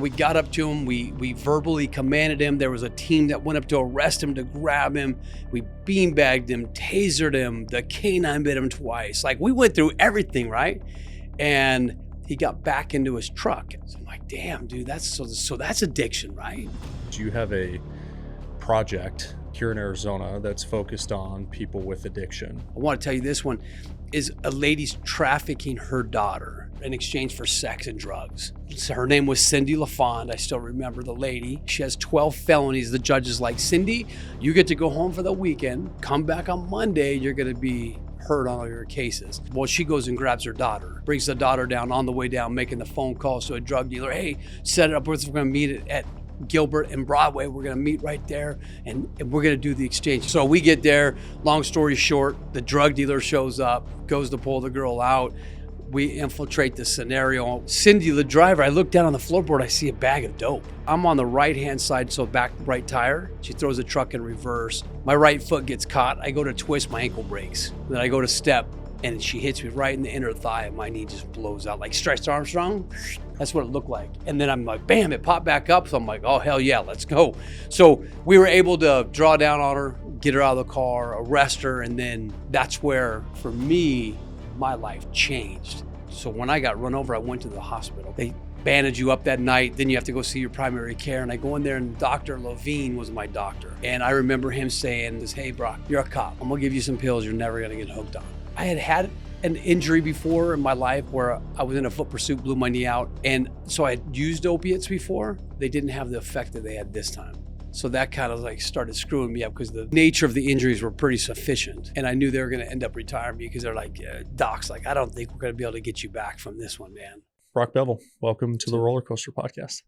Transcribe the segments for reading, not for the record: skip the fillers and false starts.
we got up to him. We verbally commanded him. There was a team that went up to arrest him, to grab him. We beanbagged him, tasered him. The canine bit him twice. Like, we went through everything, right? And he got back into his truck. So I'm like, damn, dude, that's addiction, right? Do you have a project here in Arizona that's focused on people with addiction? I want to tell you, this one is a lady's trafficking her daughter in exchange for sex and drugs. So her name was Cindy LaFond. I still remember the lady. She has 12 felonies. The judge is like, Cindy, you get to go home for the weekend. Come back on Monday. You're going to be heard on all your cases. Well, she goes and grabs her daughter, brings the daughter down. On the way down, making the phone calls to a drug dealer. Hey, set it up. We're going to meet at Gilbert and Broadway. We're going to meet right there and we're going to do the exchange. So we get there. Long story short, the drug dealer shows up, goes to pull the girl out. We infiltrate the scenario. Cindy, the driver, I look down on the floorboard, I see a bag of dope. I'm on the right-hand side, so back right tire. She throws the truck in reverse. My right foot gets caught. I go to twist, my ankle breaks. Then I go to step, and she hits me right in the inner thigh, and my knee just blows out. Like Stretch Armstrong, that's what it looked like. And then I'm like, bam, it popped back up. So I'm like, oh, hell yeah, let's go. So we were able to draw down on her, get her out of the car, arrest her, and then that's where, for me, my life changed. So when I got run over, I went to the hospital. They bandage you up that night, then you have to go see your primary care. And I go in there, and Dr. Levine was my doctor. And I remember him saying, hey, Brock, you're a cop. I'm gonna give you some pills you're never gonna get hooked on. I had an injury before in my life where I was in a foot pursuit, blew my knee out. And so I had used opiates before. They didn't have the effect that they had this time. So that kind of like started screwing me up because the nature of the injuries were pretty sufficient. And I knew they were going to end up retiring me because they're like, docs, like, I don't think we're going to be able to get you back from this one, man. Brock Bevell, welcome to the Roller Coaster Podcast.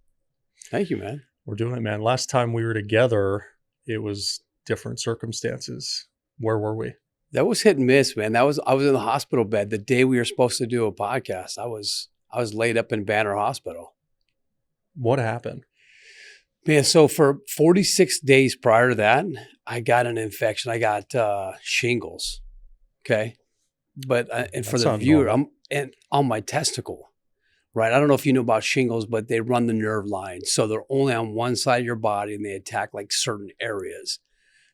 Thank you, man. We're doing it, man. Last time we were together, it was different circumstances. Where were we? That was hit and miss, man. I was in the hospital bed the day we were supposed to do a podcast. I was laid up in Banner Hospital. What happened? Man, so for 46 days prior to that, I got an infection. I got shingles. Okay. But, and for the viewer, and on my testicle, right? I don't know if you know about shingles, but they run the nerve lines. So they're only on one side of your body and they attack like certain areas.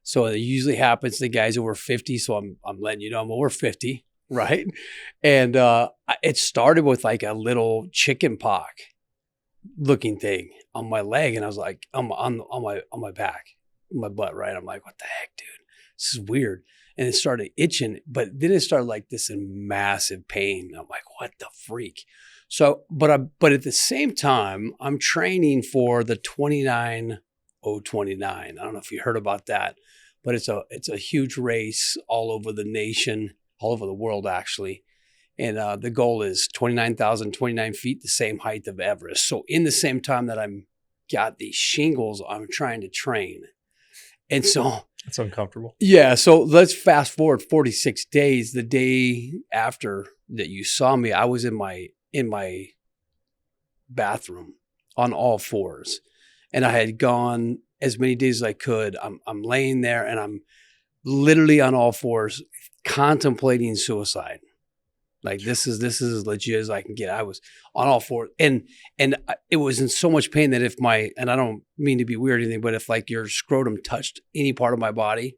So it usually happens to guys over 50. So I'm letting you know I'm over 50, right? And it started with like a little chicken pox looking thing on my leg, and I was like, on my back, my butt, right? I'm like, what the heck, dude? This is weird. And it started itching, but then it started like this in massive pain. I'm like, what the freak? So, but at the same time, I'm training for the 29.029. I don't know if you heard about that, but it's a huge race all over the nation, all over the world, actually. And the goal is 29,029 feet, the same height of Everest. So in the same time that I'm got these shingles, I'm trying to train. And so it's uncomfortable. Yeah. So let's fast forward 46 days. The day after that you saw me, I was in my bathroom on all fours. And I had gone as many days as I could. I'm laying there and I'm literally on all fours contemplating suicide. Like this is as legit as I can get. I was on all fours, and it was in so much pain that and I don't mean to be weird or anything, but if like your scrotum touched any part of my body,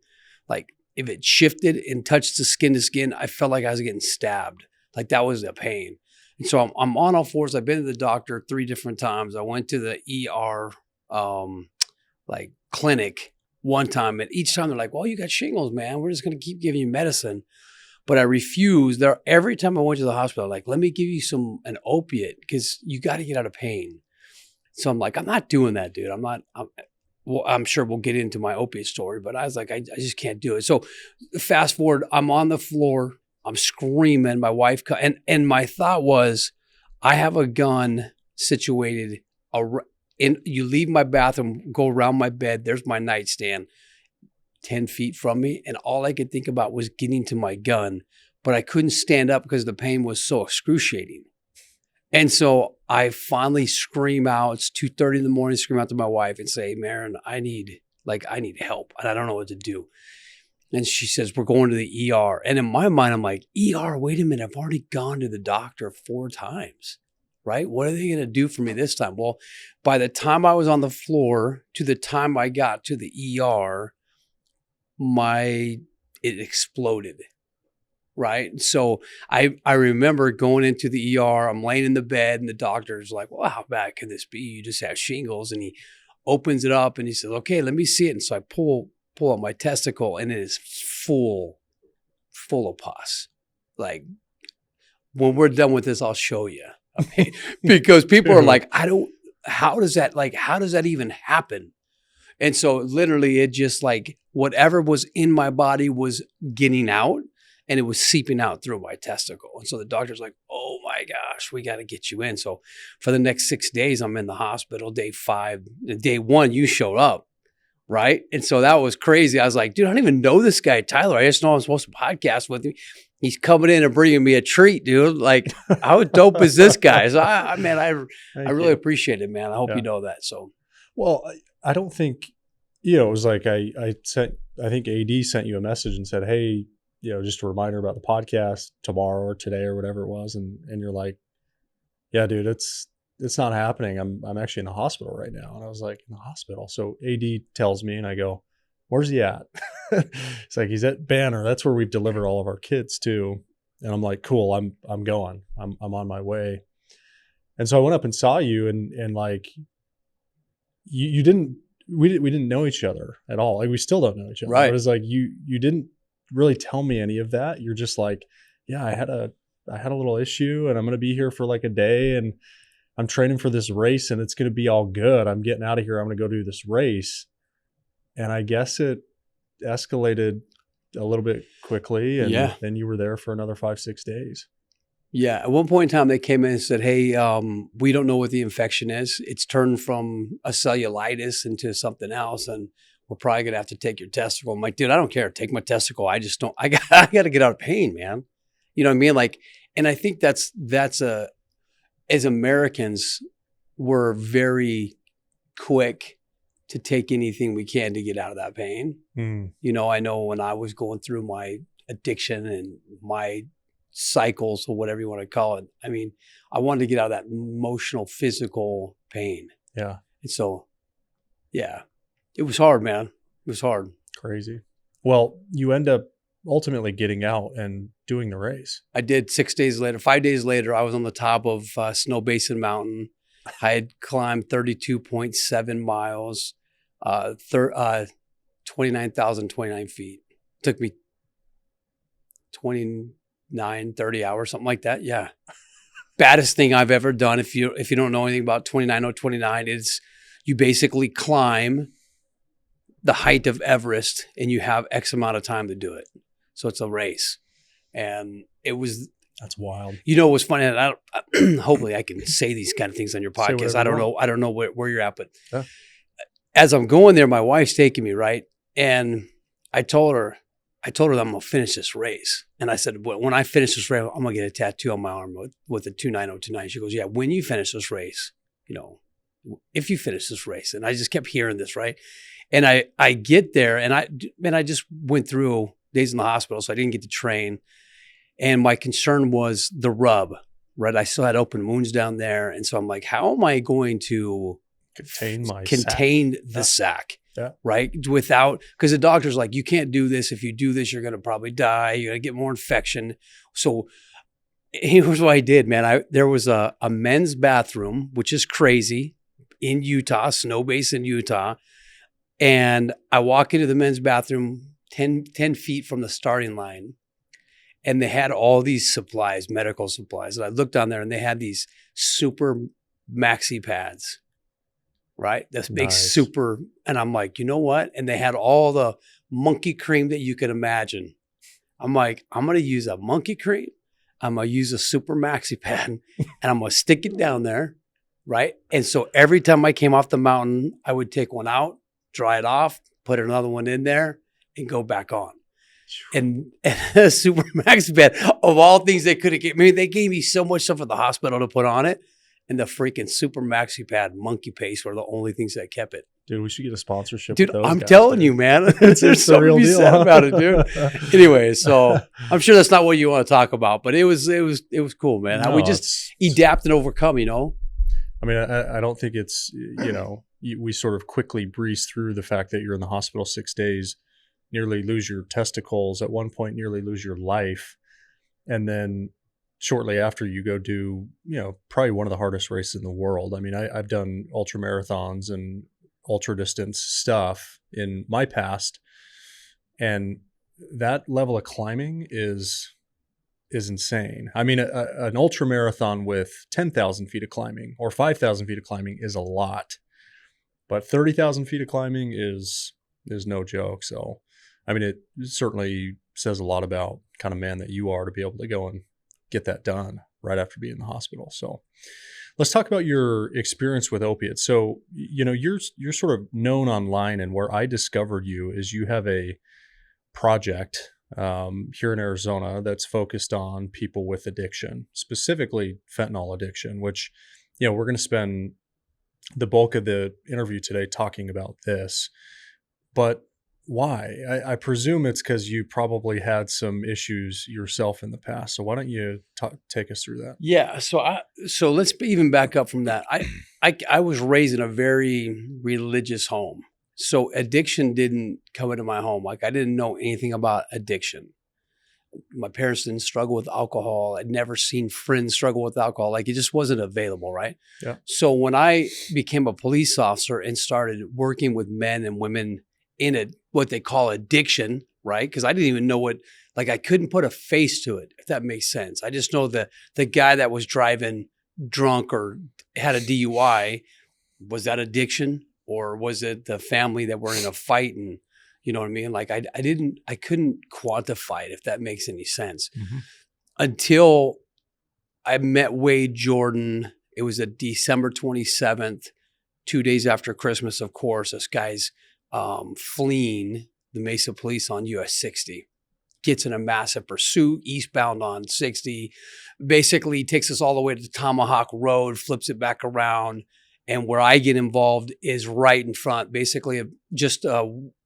like if it shifted and touched the skin to skin, I felt like I was getting stabbed. Like that was the pain. And so I'm on all fours. I've been to the doctor 3 different times. I went to the ER like clinic one time, and each time they're like, well, you got shingles, man. We're just going to keep giving you medicine. But I refused. Every time I went to the hospital, like, let me give you an opiate because you got to get out of pain. So I'm like, I'm not doing that, dude. I'm sure we'll get into my opiate story, but I was like, I just can't do it. So fast forward, I'm on the floor. I'm screaming. My wife, and my thought was, I have a gun situated. You leave my bathroom, go around my bed. There's my nightstand. 10 feet from me, and all I could think about was getting to my gun, but I couldn't stand up because the pain was so excruciating. And so I finally scream out. It's 2:30 in the morning, scream out to my wife and say, Maren, I need help, and I don't know what to do. And she says, we're going to the ER. And in my mind, I'm like, ER, wait a minute, I've already gone to the doctor 4 times, right? What are they going to do for me this time? Well, by the time I was on the floor to the time I got to the ER, it exploded. Right. So I remember going into the ER, I'm laying in the bed and the doctor's like, well, how bad can this be? You just have shingles. And he opens it up and he says, okay, let me see it. And so I pull out my testicle and it is full of pus. Like, when we're done with this, I'll show you. I mean, because people are like, how does that even happen? And so literally it just like whatever was in my body was getting out. And it was seeping out through my testicle. And so the doctor's like, oh my gosh, we got to get you in. So for the next 6 days, I'm in the hospital. Day 5, day 1, you showed up, right? And so that was crazy. I was like, dude, I don't even know this guy, Tyler. I just know I'm supposed to podcast with him. He's coming in and bringing me a treat, dude. Like, how dope is this guy? So I really appreciate it, man. I hope you know that. So, well, I don't think, it was like I think AD sent you a message and said, hey, just a reminder about the podcast tomorrow or today or whatever it was. And you're like, yeah, dude, it's not happening. I'm actually in the hospital right now. And I was like, in the hospital. So AD tells me and I go, where's he at? It's like, he's at Banner. That's where we've delivered all of our kids to. And I'm like, cool, I'm going, I'm on my way. And so I went up and saw you and like, we didn't know each other at all. Like, we still don't know each other. Right. But it's like, you didn't really tell me any of that. You're just like, yeah, I had a little issue and I'm going to be here for like a day and I'm training for this race and it's going to be all good. I'm getting out of here. I'm going to go do this race. And I guess it escalated a little bit quickly. And then you were there for another 5-6 days. Yeah. At one point in time, they came in and said, hey, we don't know what the infection is. It's turned from a cellulitis into something else. And we're probably going to have to take your testicle. I'm like, dude, I don't care. Take my testicle. I just don't, I got to get out of pain, man. You know what I mean? Like, and I think that's as Americans, we're very quick to take anything we can to get out of that pain. I know when I was going through my addiction and my cycles or whatever you want to call it, I mean, I wanted to get out of that emotional, physical pain. Yeah. And so, yeah. It was hard, man. It was hard. Crazy. Well, you end up ultimately getting out and doing the race. I did 6 days later. 5 days later, I was on the top of Snow Basin Mountain. I had climbed 32.7 miles, 29,029 feet. It took me 30 hours, something like that. Yeah. Baddest thing I've ever done. If you don't know anything about 29,029, is you basically climb the height of Everest and you have X amount of time to do it. So it's a race. And that's wild. It was funny. And hopefully I can say these kind of things on your podcast. I don't know where you're at, but as I'm going there, my wife's taking me, right? And I told her that I'm going to finish this race. And I said, well, when I finish this race, I'm going to get a tattoo on my arm with the 29029. She goes, yeah, when you finish this race, if you finish this race. And I just kept hearing this, right? And I get there and I just went through days in the hospital, so I didn't get to train. And my concern was the rub, right? I still had open wounds down there. And so I'm like, how am I going to contain the sac? Yeah. Right? Because the doctor's like, you can't do this. If you do this, you're going to probably die. You're going to get more infection. So here's what I did, man. There was a men's bathroom, which is crazy, in Utah, Snow Basin, Utah. And I walk into the men's bathroom 10 feet from the starting line. And they had all these supplies, medical supplies. And I looked down there and they had these super maxi pads, right? This big super. And I'm like, you know what? And they had all the monkey cream that you could imagine. I'm like, I'm going to use a monkey cream. I'm going to use a super maxi pad and I'm going to stick it down there, right? And so every time I came off the mountain, I would take one out, dry it off, put another one in there and go back on. And a super maxi pad, of all things they could have given me, they gave me so much stuff at the hospital to put on it. and the freaking Super Maxi Pad Monkey Paste were the only things that kept it. Dude, we should get a sponsorship. Dude, with those I'm guys, telling dude. you, man. It's There's the something real to be deal, said huh? about it, dude. Anyway, so I'm sure that's not what you want to talk about, but it was cool, man. How we just adapt and overcome, you know? I mean, I don't think it's, we sort of quickly breeze through the fact that you're in the hospital 6 days, nearly lose your testicles, at one point nearly lose your life. And then shortly after you go do, probably one of the hardest races in the world. I mean, I've done ultra marathons and ultra distance stuff in my past. And that level of climbing is insane. I mean, an ultra marathon with 10,000 feet of climbing or 5,000 feet of climbing is a lot, but 30,000 feet of climbing is no joke. So, I mean, it certainly says a lot about kind of man that you are to be able to go and get that done right after being in the hospital. So let's talk about your experience with opiates. So, you're sort of known online, and where I discovered you is you have a project here in Arizona that's focused on people with addiction, specifically fentanyl addiction, which, we're going to spend the bulk of the interview today talking about this. But why? I presume it's because you probably had some issues yourself in the past. So why don't you take us through that? Yeah. So let's even back up from that. I was raised in a very religious home. So addiction didn't come into my home. Like, I didn't know anything about addiction. My parents didn't struggle with alcohol. I'd never seen friends struggle with alcohol. Like, it just wasn't available, right? Yeah. So when I became a police officer and started working with men and women in what they call addiction, right? Because I didn't even know I couldn't put a face to it, if that makes sense. I just know the guy that was driving drunk or had a DUI, was that addiction? Or was it the family that were in a fight? And you know what I mean? Like, I couldn't quantify it, if that makes any sense. Mm-hmm. Until I met Wade Jordan. It was a December 27th, 2 days after Christmas, of course. This guy's fleeing the Mesa police on US 60. Gets in a massive pursuit eastbound on 60. Basically takes us all the way to the Tomahawk Road, flips it back around. And where I get involved is right in front, basically just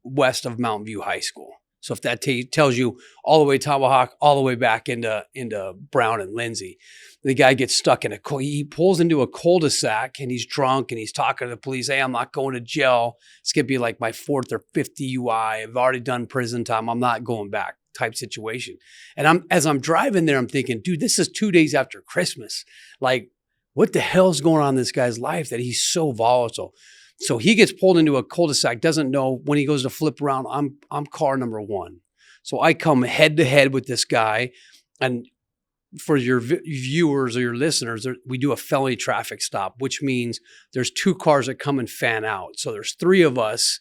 west of Mountain View High School. So if that tells you, all the way Tomahawk, all the way back into Brown and Lindsay. The guy gets stuck he pulls into a cul-de-sac, and he's drunk, and he's talking to the police. Hey, I'm not going to jail. It's going to be like my 4th or 5th DUI. I've already done prison time. I'm not going back, type situation. And as I'm driving there, I'm thinking, dude, this is 2 days after Christmas. Like, what the hell's going on in this guy's life that he's so volatile? So he gets pulled into a cul-de-sac, doesn't know when he goes to flip around, I'm car number 1. So I come head to head with this guy. And for your viewers or your listeners, we do a felony traffic stop, which means there's 2 cars that come and fan out. So there's 3 of us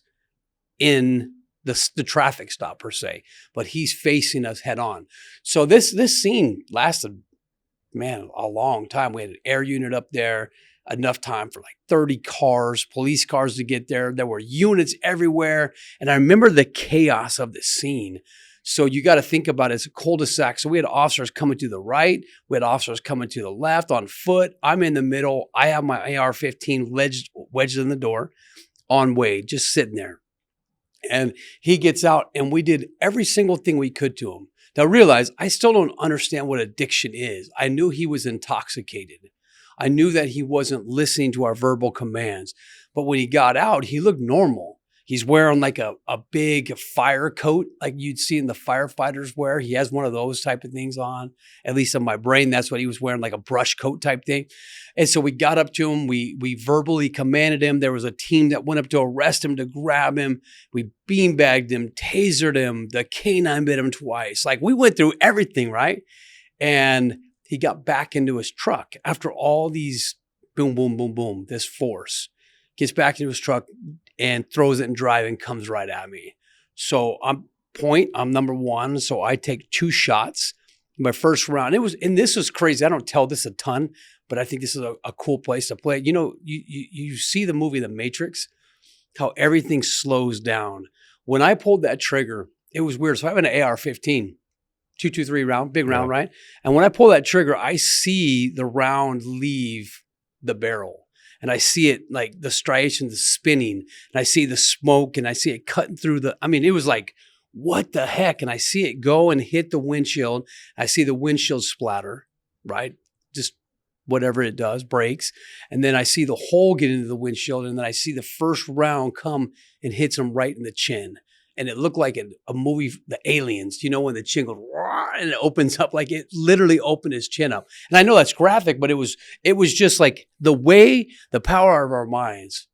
in the traffic stop per se, but he's facing us head on. So this scene lasted, man, a long time. We had an air unit up there, enough time for like 30 cars, police cars to get there. There were units everywhere. And I remember the chaos of the scene. So you got to think about it as a cul-de-sac. So we had officers coming to the right. We had officers coming to the left on foot. I'm in the middle. I have my AR-15 wedged in the door on Wade, just sitting there. And he gets out, and we did every single thing we could to him. Now realize, I still don't understand what addiction is. I knew he was intoxicated. I knew that he wasn't listening to our verbal commands. But when he got out, he looked normal. He's wearing like a big fire coat like you'd see in the firefighters wear. He has one of those type of things on. At least in my brain, that's what he was wearing, like a brush coat type thing. And so we got up to him. We verbally commanded him. There was a team that went up to arrest him, to grab him. We beanbagged him, tasered him. The canine bit him twice. Like, we went through everything, right? And he got back into his truck after all these boom, boom, boom, boom, this force. Gets back into his truck and throws it in drive and comes right at me. So I'm number 1. So I take 2 shots. My first round, and this was crazy. I don't tell this a ton, but I think this is a cool place to play. You know, you see the movie The Matrix, how everything slows down. When I pulled that trigger, it was weird. So I have an AR-15, 223 round, big round, right? And when I pull that trigger, I see the round leave the barrel. And I see it like the striations spinning, and I see the smoke, and I see it cutting through it was like, what the heck? And I see it go and hit the windshield. I see the windshield splatter, right? Just whatever it does, breaks. And then I see the hole get into the windshield, and then I see the first round come and hits him right in the chin. And it looked like a movie, The Aliens, when the chin goes, and it opens up, like it literally opened his chin up. And I know that's graphic, but it was just like the way, the power of our minds,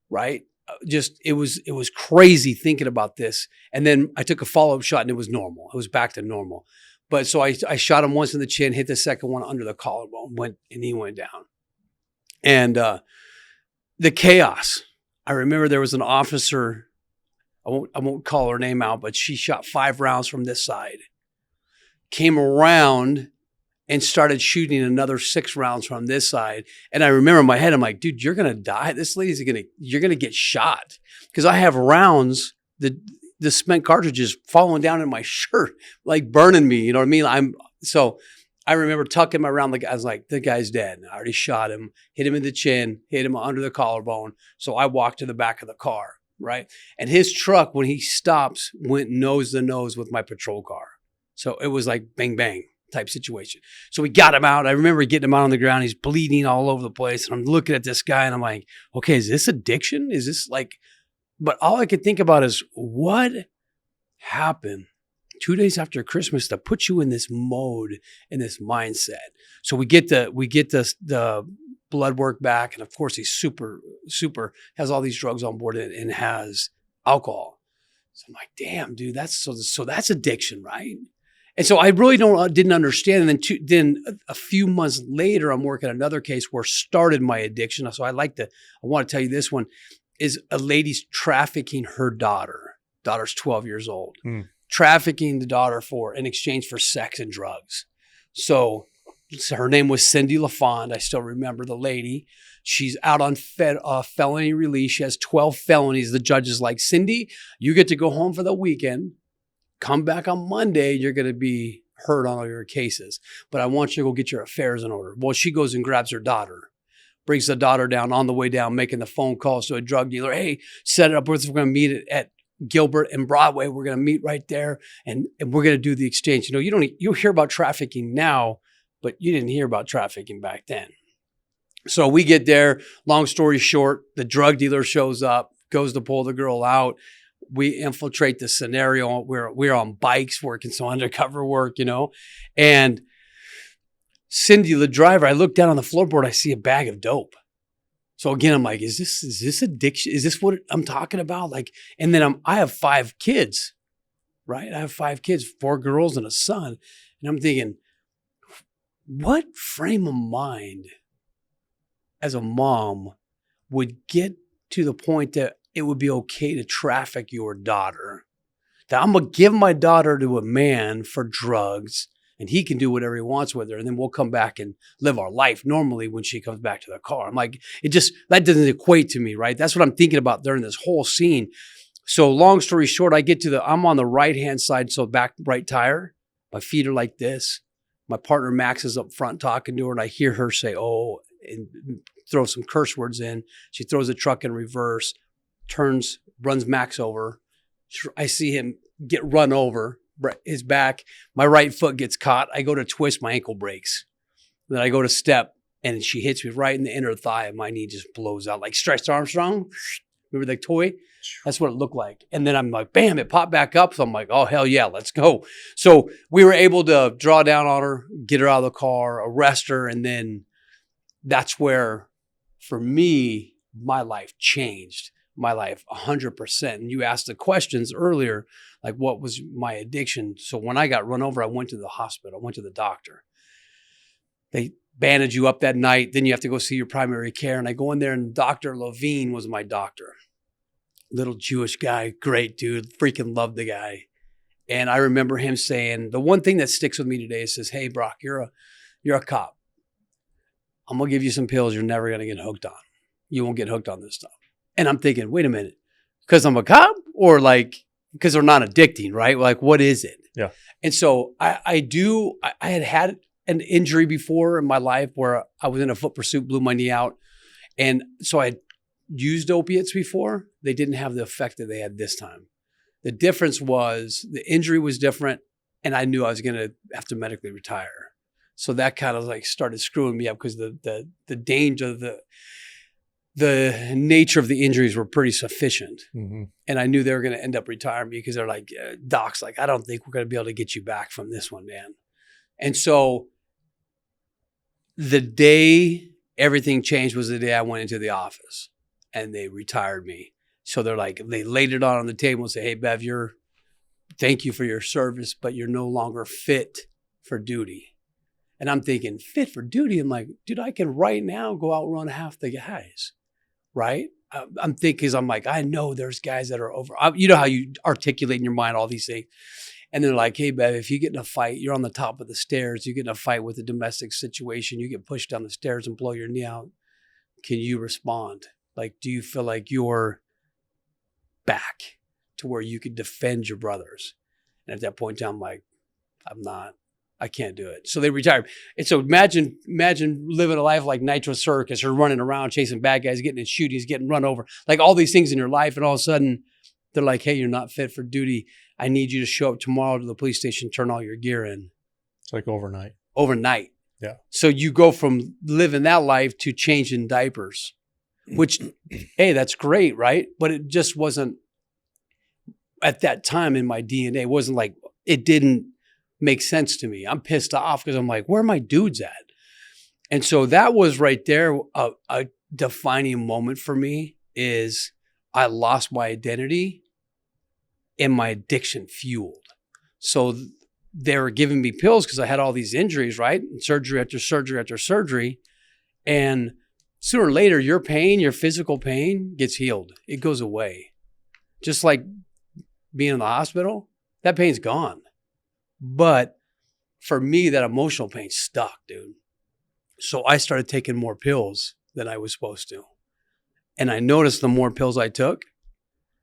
right? It was crazy thinking about this. And then I took a follow-up shot, and it was normal. It was back to normal. But so I shot him once in the chin, hit the second one under the collarbone, and he went down. And the chaos. I remember there was an officer, I won't call her name out, but she shot 5 rounds from this side, came around and started shooting another 6 rounds from this side. And I remember in my head, I'm like, dude, you're going to die. This lady's you're going to get shot. Because I have rounds, the spent cartridges falling down in my shirt, like burning me. You know what I mean? So I remember tucking him around the guy. I was like, the guy's dead. I already shot him, hit him in the chin, hit him under the collarbone. So I walked to the back of the car. Right. And his truck, when he stops, went nose to nose with my patrol car. So it was like bang, bang type situation. So we got him out. I remember getting him out on the ground. He's bleeding all over the place. And I'm looking at this guy and I'm like, okay, is this addiction? Is this like, but all I could think about is what happened 2 days after Christmas to put you in this mode, in this mindset. So we get the blood work back. And of course, he's super, has all these drugs on board and has alcohol. So I'm like, damn, dude, so that's addiction, right? And so I really didn't understand. And then a few months later, I'm working another case where started my addiction. So I want to tell you this one is a lady's trafficking her daughter. Daughter's 12 years old, trafficking the daughter in exchange for sex and drugs. So her name was Cindy LaFond. I still remember the lady. She's out on felony release. She has 12 felonies. The judge is like, Cindy, you get to go home for the weekend. Come back on Monday. You're going to be heard on all your cases. But I want you to go get your affairs in order. Well, she goes and grabs her daughter, brings the daughter down, on the way down, making the phone calls to a drug dealer. Hey, set it up. We're going to meet at Gilbert and Broadway. We're going to meet right there, and we're going to do the exchange. You hear about trafficking now, but you didn't hear about trafficking back then. So we get there. Long story short, the drug dealer shows up, goes to pull the girl out. We infiltrate the scenario. We're on bikes working some undercover work, and Cindy, the driver, I look down on the floorboard. I see a bag of dope. So again, I'm like, is this addiction? Is this what I'm talking about? Like, and then I have 5 kids, right? I have 5 kids, 4 girls and a son. And I'm thinking, what frame of mind as a mom would get to the point that it would be okay to traffic your daughter? That I'm going to give my daughter to a man for drugs, and he can do whatever he wants with her. And then we'll come back and live our life normally when she comes back to the car. I'm like, that doesn't equate to me, right? That's what I'm thinking about during this whole scene. So long story short, I'm on the right-hand side, so back right tire. My feet are like this. My partner Max is up front talking to her, and I hear her say, oh, and throw some curse words in. She throws the truck in reverse, turns, runs Max over. I see him get run over. His back, my right foot gets caught. I go to twist, my ankle breaks. Then I go to step, and she hits me right in the inner thigh, and my knee just blows out like Stretch Armstrong. Remember that toy? That's what it looked like. And then I'm like, bam, it popped back up. So I'm like, oh, hell yeah, let's go. So we were able to draw down on her, get her out of the car, arrest her. And then that's where, for me, my life changed. My life 100%. And you asked the questions earlier, like what was my addiction? So when I got run over, I went to the hospital. I went to the doctor. They bandage you up that night. Then you have to go see your primary care. And I go in there, and Dr. Levine was my doctor. Little Jewish guy, great dude, freaking loved the guy. And I remember him saying, the one thing that sticks with me today is says, hey, Brock, you're a cop. I'm going to give you some pills you're never going to get hooked on. You won't get hooked on this stuff. And I'm thinking, wait a minute, because I'm a cop, or like, because they're not addicting, right? Like, what is it? Yeah. And so I had an injury before in my life where I was in a foot pursuit, blew my knee out. And so I used opiates before. They didn't have the effect that they had this time. The difference was the injury was different, and I knew I was going to have to medically retire. So that kind of like started screwing me up because the danger, the nature of the injuries were pretty sufficient. Mm-hmm. And I knew they were going to end up retiring me because they're like, doc's like, I don't think we're going to be able to get you back from this one, man. And so the day everything changed was the day I went into the office and they retired me. So they're like, they laid it on the table and say, hey, Bev, thank you for your service, but you're no longer fit for duty. And I'm thinking, fit for duty? I'm like, dude, I can right now go out and run half the guys, right? I'm thinking, because I'm like, I know there's guys that are over. You know how you articulate in your mind all these things. And they're like, hey, Bev, if you get in a fight, you're on the top of the stairs, you get in a fight with a domestic situation, you get pushed down the stairs and blow your knee out. Can you respond? Like, do you feel like you're back to where you could defend your brothers? And at that point in time, I'm like, I'm not. I can't do it. So they retired. And so imagine living a life like Nitro Circus or running around chasing bad guys, getting in shootings, getting run over, like all these things in your life. And all of a sudden they're like, hey, you're not fit for duty. I need you to show up tomorrow to the police station, turn all your gear in. It's like overnight. Overnight. Yeah. So you go from living that life to changing diapers, which, hey, that's great, right? But it just wasn't at that time in my DNA. It wasn't like, it didn't make sense to me. I'm pissed off because I'm like, where are my dudes at? And so that was right there a defining moment for me is I lost my identity and my addiction fueled. So they were giving me pills because I had all these injuries, right? And surgery after surgery after surgery. And sooner or later, your pain, your physical pain gets healed. It goes away. Just like being in the hospital, that pain's gone. But for me, that emotional pain stuck, dude. So I started taking more pills than I was supposed to. And I noticed the more pills I took,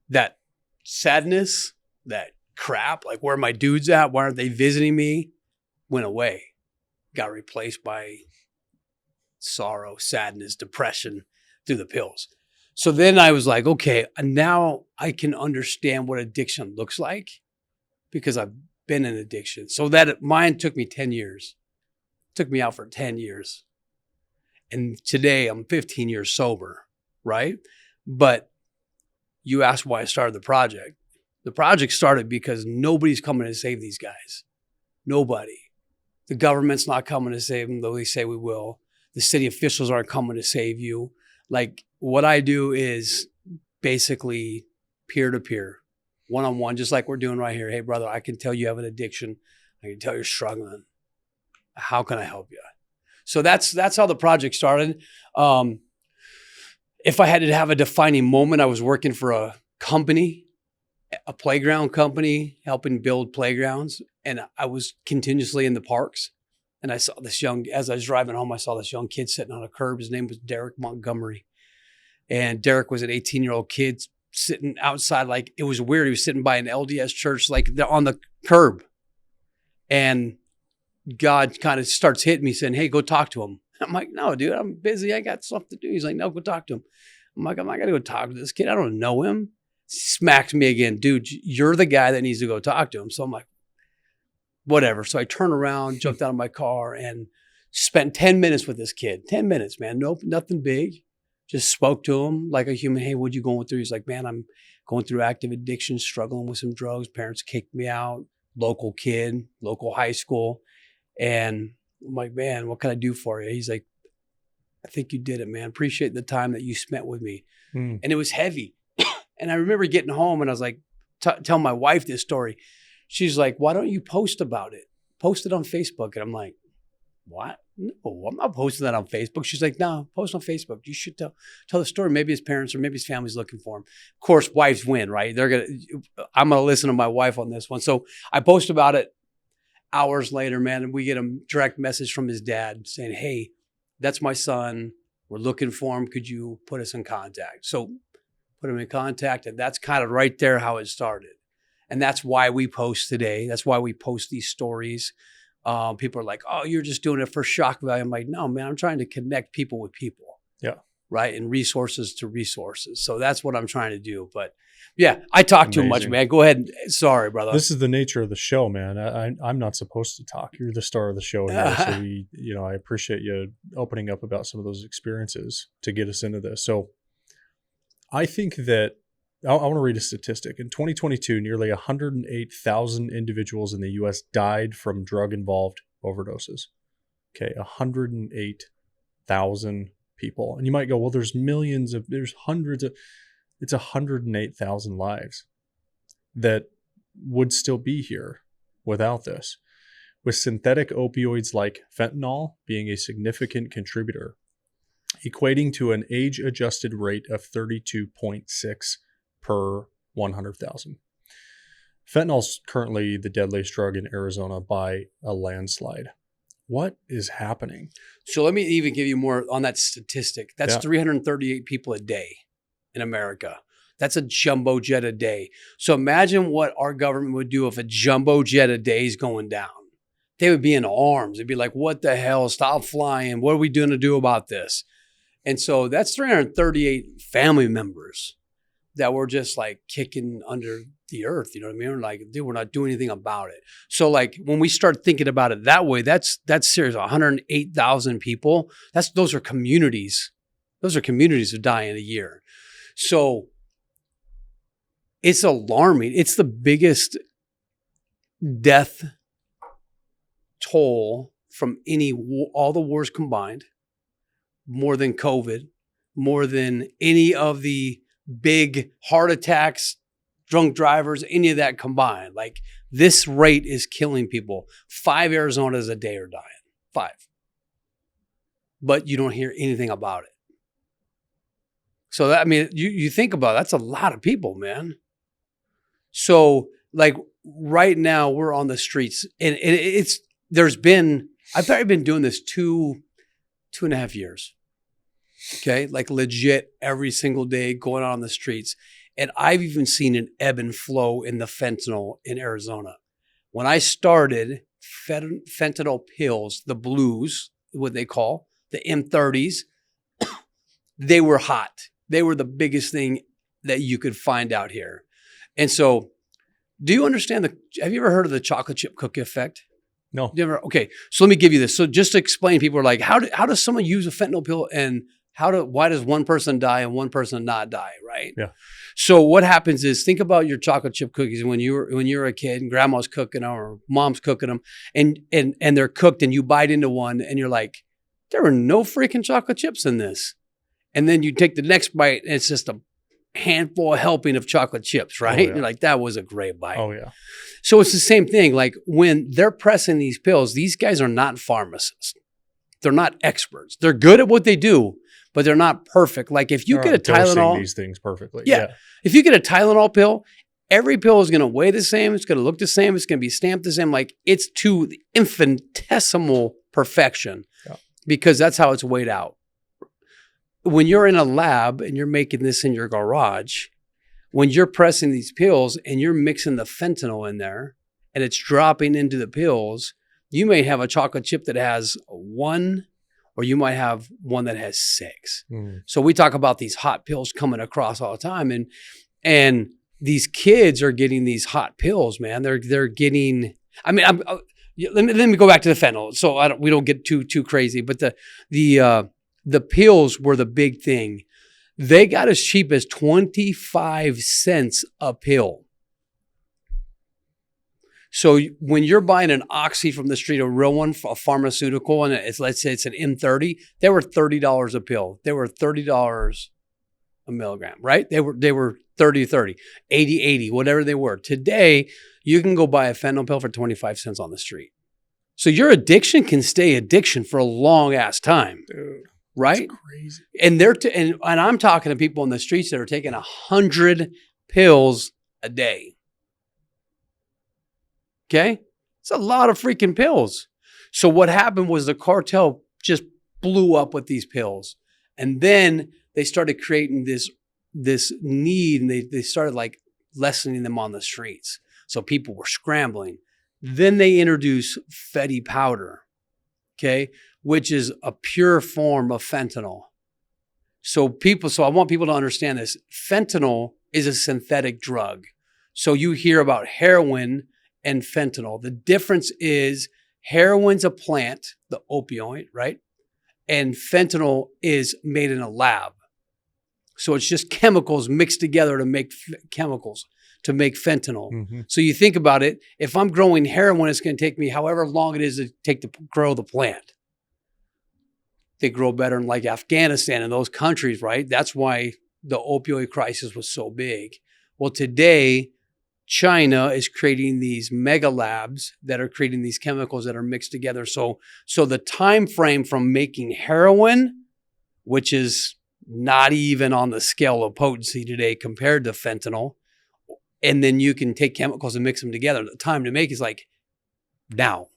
that sadness, that crap, like where are my dudes at? Why aren't they visiting me? Went away. Got replaced by sorrow, sadness, depression through the pills. So then I was like, okay, now I can understand what addiction looks like because I've been in addiction. So that mine took me 10 years. It took me out for 10 years. And today I'm 15 years sober, right? But you asked why I started the project. The project started because nobody's coming to save these guys. Nobody. The government's not coming to save them, though they say we will. The city officials aren't coming to save you. Like what I do is basically peer-to-peer. One-on-one, just like we're doing right here. Hey, brother, I can tell you have an addiction. I can tell you're struggling. How can I help you? So that's how the project started. If I had to have a defining moment, I was working for a company, a playground company, helping build playgrounds. And I was continuously in the parks. And I saw as I was driving home, I saw this young kid sitting on a curb. His name was Derek Montgomery. And Derek was an 18-year-old kid sitting outside, like it was weird. He was sitting by an LDS church, like on the curb. And God kind of starts hitting me saying, hey, go talk to him. I'm like, no, dude, I'm busy. I got stuff to do. He's like, no, go talk to him. I'm like, I'm not going to go talk to this kid. I don't know him. Smacks me again. Dude, you're the guy that needs to go talk to him. So I'm like, whatever. So I turned around, jumped out of my car and spent 10 minutes with this kid. 10 minutes, man. Nope, nothing big. Just spoke to him like a human. Hey, what you going through? He's like, man, I'm going through active addiction, struggling with some drugs. Parents kicked me out. Local kid, local high school. And I'm like, man, what can I do for you? He's like, I think you did it, man. Appreciate the time that you spent with me. And it was heavy. And I remember getting home and I was like, tell my wife this story. She's like, why don't you post about it? Post it on Facebook. And I'm like, what? No, I'm not posting that on Facebook. She's like, no, post on Facebook. You should tell the story. Maybe his parents or maybe his family's looking for him. Of course, wives win, right? I'm going to listen to my wife on this one. So I post about it hours later, man. And we get a direct message from his dad saying, hey, that's my son. We're looking for him. Could you put us in contact? So put him in contact. And that's kind of right there how it started. And that's why we post today. That's why we post these stories. People are like, oh, you're just doing it for shock value. I'm like, no, man, I'm trying to connect people with people. Yeah. Right. And resources to resources. So that's what I'm trying to do. But yeah, I talk too much, man. Go ahead. Sorry, brother. This is the nature of the show, man. I'm not supposed to talk. You're the star of the show here. So I appreciate you opening up about some of those experiences to get us into this. So I think that I want to read a statistic. In 2022, nearly 108,000 individuals in the U.S. died from drug-involved overdoses. Okay, 108,000 people. And you might go, well, there's hundreds of, it's 108,000 lives that would still be here without this. With synthetic opioids like fentanyl being a significant contributor, equating to an age-adjusted rate of 32.6 per 100,000. Fentanyl is currently the deadliest drug in Arizona by a landslide. What is happening? So let me even give you more on that statistic. That's 338 people a day in America. That's a jumbo jet a day. So imagine what our government would do if a jumbo jet a day is going down. They would be in arms. They'd be like, what the hell? Stop flying. What are we going to do about this? And so that's 338 family members that were just like kicking under the earth. You know what I mean? Like, dude, we're not doing anything about it. So like when we start thinking about it that way, that's serious. 108,000 people. Those are communities. Those are communities who die in a year. So it's alarming. It's the biggest death toll from all the wars combined, more than COVID, more than any of the big heart attacks, drunk drivers, any of that combined. Like this rate is killing people. 5 Arizonas a day are dying. 5. But you don't hear anything about it. So that, I mean, you think about it, that's a lot of people, man. So like right now we're on the streets and I've probably been doing this 2.5 years. Okay. Like legit every single day going out on the streets. And I've even seen an ebb and flow in the fentanyl in Arizona. When I started, fentanyl pills, the blues, what they call the M30s, they were hot. They were the biggest thing that you could find out here. And so do you understand have you ever heard of the chocolate chip cookie effect? No. Okay. So let me give you this. So just to explain, people are like, how does someone use a fentanyl pill and why does one person die and one person not die? Right. Yeah. So what happens is, think about your chocolate chip cookies when you were a kid and grandma's cooking them or mom's cooking them and they're cooked and you bite into one and you're like, there were no freaking chocolate chips in this. And then you take the next bite and it's just a handful of helping of chocolate chips, right? Oh, yeah. You're like, that was a great bite. Oh yeah. So it's the same thing. Like when they're pressing these pills, these guys are not pharmacists. They're not experts. They're good at what they do, but they're not perfect. Like if you get a Tylenol, these things perfectly. Yeah. If you get a Tylenol pill, every pill is going to weigh the same. It's going to look the same. It's going to be stamped the same. Like it's to the infinitesimal perfection because that's how it's weighed out. When you're in a lab and you're making this in your garage, when you're pressing these pills and you're mixing the fentanyl in there and it's dropping into the pills, you may have a chocolate chip that has 1, or you might have one that has 6. Mm. So we talk about these hot pills coming across all the time, and these kids are getting these hot pills, man. They're getting. I mean, let me go back to the fentanyl, so we don't get too crazy. But the pills were the big thing. They got as cheap as 25 cents a pill. So when you're buying an Oxy from the street, a real one, a pharmaceutical, and let's say it's an M30, they were $30 a pill. They were $30 a milligram, right? They were 30, 80, whatever they were. Today, you can go buy a fentanyl pill for 25 cents on the street. So your addiction can stay addiction for a long ass time. Dude, right? that's crazy. And and I'm talking to people in the streets that are taking 100 pills a day. Okay? It's a lot of freaking pills. So what happened was the cartel just blew up with these pills. And then they started creating this need, and they started like lessening them on the streets. So people were scrambling. Then they introduce Fetty powder, okay, which is a pure form of fentanyl. So I want people to understand this. Fentanyl is a synthetic drug. So you hear about heroin and fentanyl. The difference is heroin's a plant, the opioid, right? And fentanyl is made in a lab. So it's just chemicals mixed together to make chemicals, to make fentanyl. Mm-hmm. So you think about it, if I'm growing heroin, it's going to take me however long it is to take to grow the plant. They grow better in like Afghanistan and those countries, right? That's why the opioid crisis was so big. Well, today, China is creating these mega labs that are creating these chemicals that are mixed together. So the time frame from making heroin, which is not even on the scale of potency today compared to fentanyl, and then you can take chemicals and mix them together. The time to make is like now.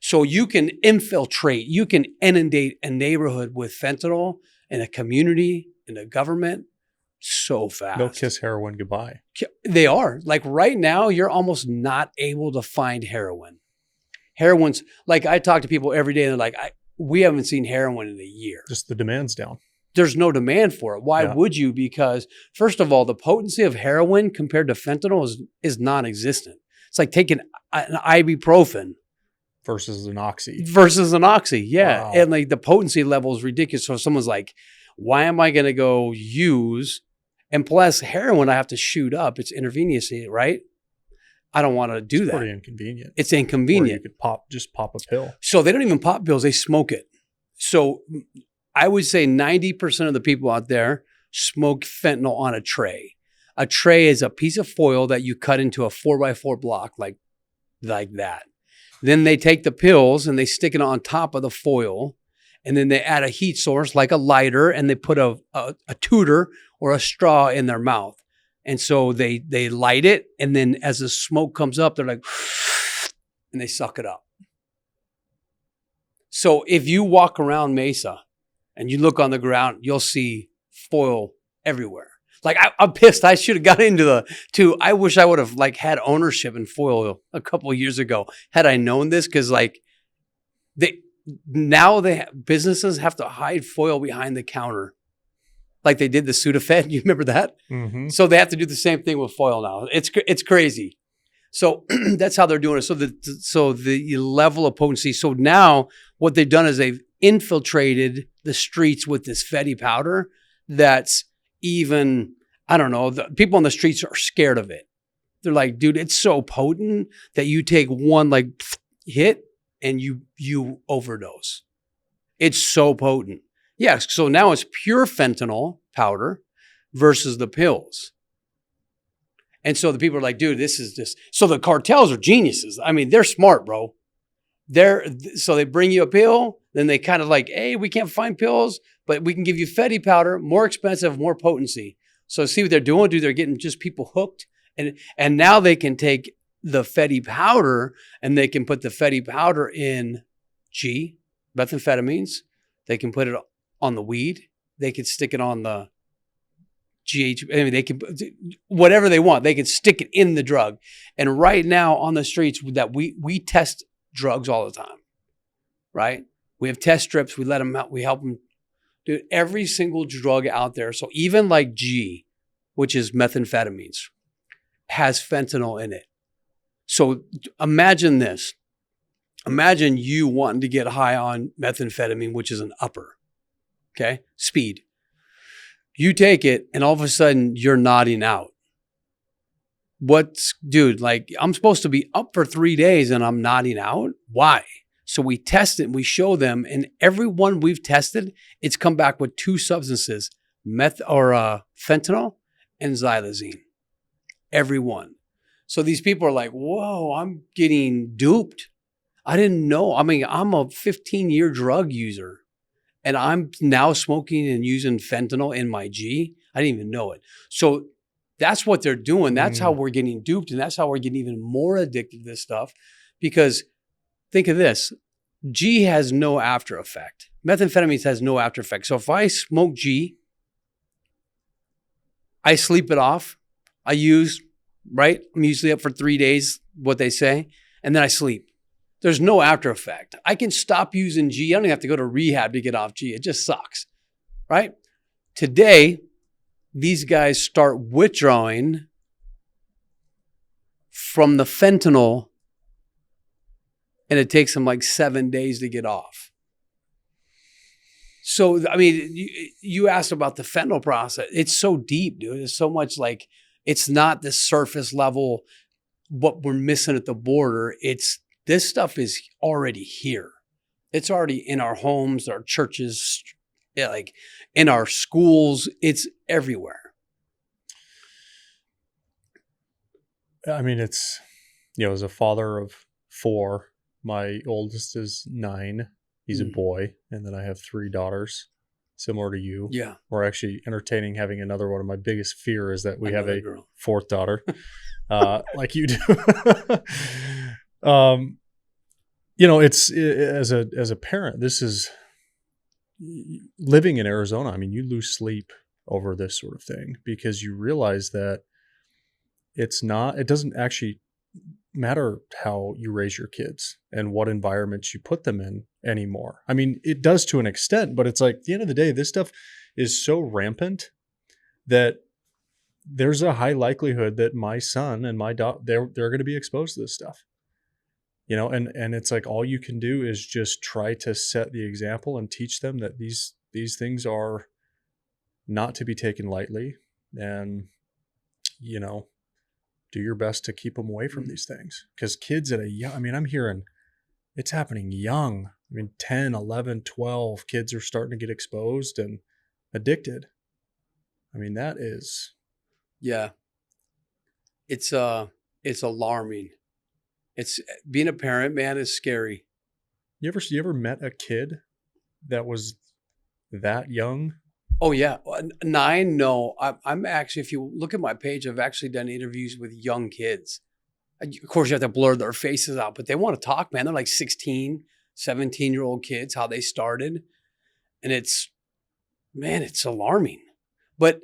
So you can infiltrate, you can inundate a neighborhood with fentanyl in a community, in a government, so fast. They'll kiss heroin goodbye. They are. Like right now, you're almost not able to find heroin. Heroin's, like I talk to people every day and they're like, we haven't seen heroin in a year. Just the demand's down. There's no demand for it. Why would you? Because first of all, the potency of heroin compared to fentanyl is non-existent. It's like taking an ibuprofen. Versus an oxy. Yeah. Wow. And like the potency level is ridiculous. So someone's like, why am I going to go use? And plus heroin, I have to shoot up. It's intravenous, right? I don't want to do that. Pretty inconvenient. It's inconvenient. Or you could just pop a pill. So they don't even pop pills. They smoke it. So I would say 90% of the people out there smoke fentanyl on a tray. A tray is a piece of foil that you cut into a 4x4 block like that. Then they take the pills and they stick it on top of the foil. And then they add a heat source like a lighter and they put a tutor or a straw in their mouth. And so they light it. And then as the smoke comes up, they're like, and they suck it up. So if you walk around Mesa and you look on the ground, you'll see foil everywhere. Like I'm pissed. I should have got into I wish I would have like had ownership in foil a couple of years ago had I known this, because like businesses have to hide foil behind the counter, like they did the Sudafed. You remember that? Mm-hmm. So they have to do the same thing with foil now. It's crazy. So that's how they're doing it. So the level of potency. So now what they've done is they've infiltrated the streets with this Fetty powder that's even, I don't know, the people on the streets are scared of it. They're like, dude, it's so potent that you take one like hit and you overdose. It's so potent. Yes. So now it's pure fentanyl powder versus the pills. And so the people are like, dude, this is just, so the cartels are geniuses. I mean, they're smart, bro. So they bring you a pill, then they kind of like, hey, we can't find pills, but we can give you Fetty powder, more expensive, more potency. So see what they're doing, dude? They're getting just people hooked. And now they can take the Fetty powder and they can put the Fetty powder in methamphetamines. They can put it on the weed. They can stick it on the they can, whatever they want, they can stick it in the drug. And right now on the streets that we test drugs all the time, right? We have test strips. We let them out. We help them do every single drug out there. So even like G, which is methamphetamines, has fentanyl in it. So imagine this. Imagine you wanting to get high on methamphetamine, which is an upper, okay? Speed. You take it and all of a sudden you're nodding out. Dude, like I'm supposed to be up for 3 days and I'm nodding out? Why? So we test it and we show them, and everyone we've tested, it's come back with two substances, fentanyl and xylazine. Everyone. So these people are like, whoa, I'm getting duped. I didn't know. I mean, I'm a 15-year drug user and I'm now smoking and using fentanyl in my G. I didn't even know it. So that's what they're doing. That's how we're getting duped, and that's how we're getting even more addicted to this stuff. Because think of this. G has no after effect. Methamphetamines has no after effect. So if I smoke G, I sleep it off. I'm usually up for 3 days, what they say. and then I sleep. There's no after effect. I can stop using G. I don't even have to go to rehab to get off G. It just sucks, right? Today, these guys start withdrawing from the fentanyl, and it takes them like 7 days to get off. So, I mean, you asked about the fentanyl process. It's so deep, dude. It's so much like, it's not the surface level, what we're missing at the border. This stuff is already here. It's already in our homes, our churches, like in our schools. It's everywhere. I mean, it's, as a father of 4, my oldest is 9. He's a boy. And then I have 3 daughters, similar to you. Yeah. We're actually entertaining having another one. Of my biggest fear is that we have a girl. 4th daughter, like you do. It's as a parent, this is living in Arizona. I mean, you lose sleep over this sort of thing because you realize that it doesn't actually matter how you raise your kids and what environments you put them in anymore. I mean, it does to an extent, but it's like at the end of the day, this stuff is so rampant that there's a high likelihood that my son and my daughter, they're going to be exposed to this stuff. And it's like all you can do is just try to set the example and teach them that these things are not to be taken lightly, and do your best to keep them away from these things. Because kids I'm hearing it's happening young. I mean, 10, 11, 12 kids are starting to get exposed and addicted. I mean, that is. Yeah. It's alarming. It's being a parent, man, is scary. You ever met a kid that was that young? Oh yeah. 9. No, I'm actually, if you look at my page, I've actually done interviews with young kids. Of course you have to blur their faces out, but they want to talk, man. They're like 16, 17-year-old kids, how they started. And it's alarming, but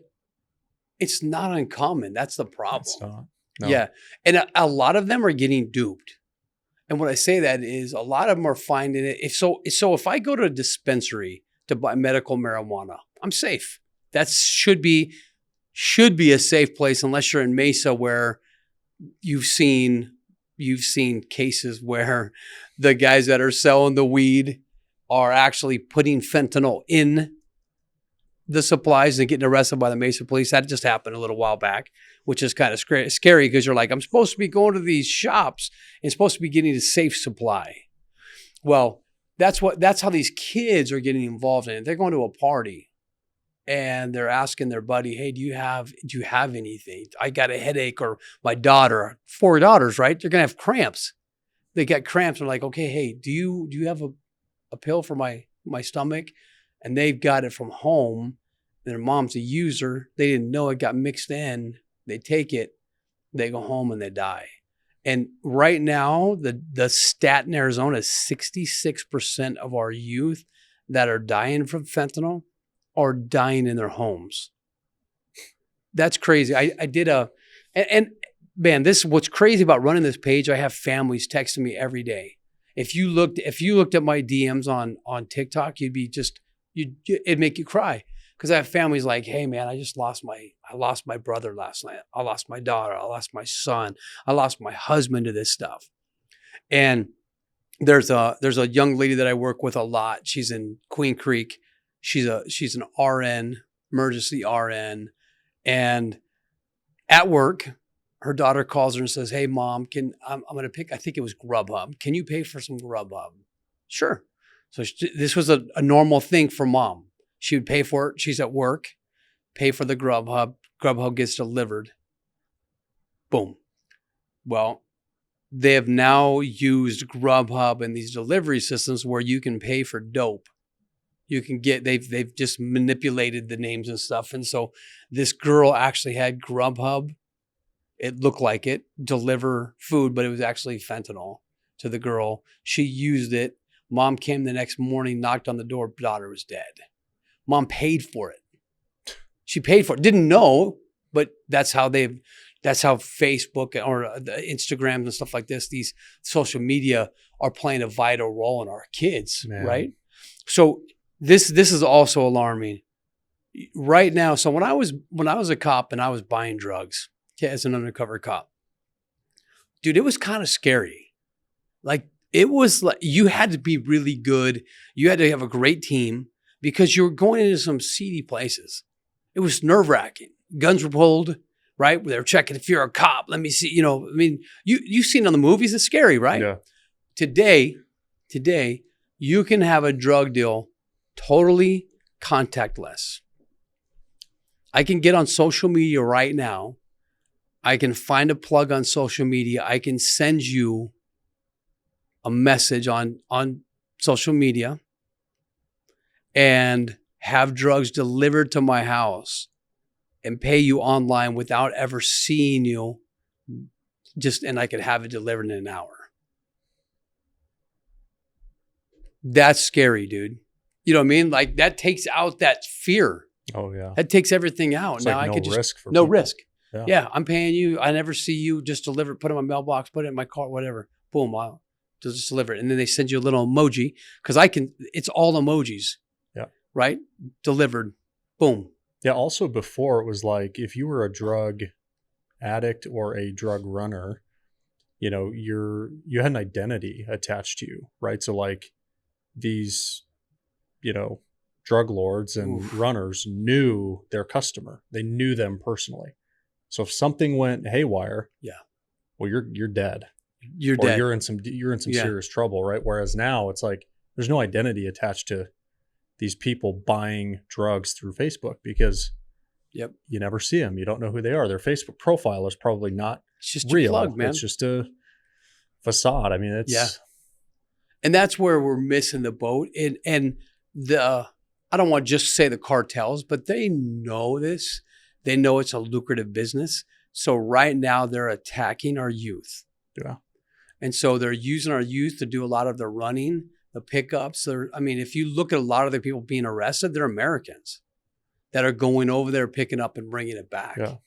it's not uncommon. That's the problem. It's not. No. Yeah. And a lot of them are getting duped. And when I say that is a lot of them are finding it. If I go to a dispensary to buy medical marijuana, I'm safe. That should be a safe place, unless you're in Mesa, where you've seen cases where the guys that are selling the weed are actually putting fentanyl in the supplies and getting arrested by the Mesa police. That just happened a little while back, which is kind of scary because you're like, I'm supposed to be going to these shops and supposed to be getting a safe supply. Well, that's how these kids are getting involved in it. They're going to a party and they're asking their buddy, hey, do you have anything? I got a headache, or my daughter, 4 daughters, right? They're going to have cramps. They got cramps. They're like, okay, hey, do you have a pill for my stomach? And they've got it from home. Their mom's a user. They didn't know it got mixed in. They take it, they go home, and they die. And right now, the stat in Arizona is 66% of our youth that are dying from fentanyl are dying in their homes. That's crazy. I did and man, what's crazy about running this page, I have families texting me every day. If you looked at my DMs on TikTok, it'd make you cry. Because I have families like, hey man, I lost my brother last night. I lost my daughter. I lost my son. I lost my husband to this stuff. And there's a young lady that I work with a lot. She's in Queen Creek. She's an RN, emergency RN. And at work, her daughter calls her and says, hey mom, I'm going to pick, I think it was Grubhub. Can you pay for some Grubhub? Sure. So this was a normal thing for mom. She would pay for it. She's at work, pay for the Grubhub. Grubhub gets delivered. Boom. Well, they have now used Grubhub and these delivery systems where you can pay for dope. You can they've just manipulated the names and stuff. And so this girl actually had Grubhub. It looked like it, deliver food, but it was actually fentanyl to the girl. She used it. Mom came the next morning, knocked on the door, daughter was dead. Mom paid for it. She paid for it. Didn't know, but that's how they've That's how Facebook or the Instagram and stuff like this, these social media are playing a vital role in our kids, Man. right? So this is also alarming right now. So when I was a cop and I was buying drugs, as an undercover cop, dude, it was kind of scary. Like it was like you had to be really good. You had to have a great team because you were going into some seedy places. It was nerve-wracking. Guns were pulled, right? They were checking if you're a cop. Let me see. I mean, you've seen it on the movies. It's scary, right? Yeah. Today, you can have a drug deal totally contactless. I can get on social media right now. I can find a plug on social media. I can send you a message on social media and have drugs delivered to my house and pay you online without ever seeing you. And I could have it delivered in an hour. That's scary, dude. You know what I mean? Like that takes out that fear. Oh yeah. That takes everything out. It's Now like I could just risk for no people. risk. Yeah. Yeah, I'm paying you. I never see you. Just deliver it, put it in my mailbox, put it in my car, whatever. Boom, I'll just deliver it. And then they send you a little emoji because it's all emojis. Yeah. Right? Delivered. Boom. Yeah. Also before it was like, if you were a drug addict or a drug runner, you had an identity attached to you, right? So like these, drug lords and runners knew their customer. They knew them personally. So if something went haywire, well, you're dead. You're dead. You're in some serious trouble, right? Whereas now it's like there's no identity attached to these people buying drugs through Facebook because you never see them. You don't know who they are. Their Facebook profile is probably not it's just real. A plug, man. It's just a facade. I mean, it's and that's where we're missing the boat. And I don't want to just say the cartels, but they know this. They know it's a lucrative business. So right now they're attacking our youth. Yeah. And so they're using our youth to do a lot of the running, the pickups. If you look at a lot of the people being arrested, they're Americans that are going over there, picking up and bringing it back. Yeah.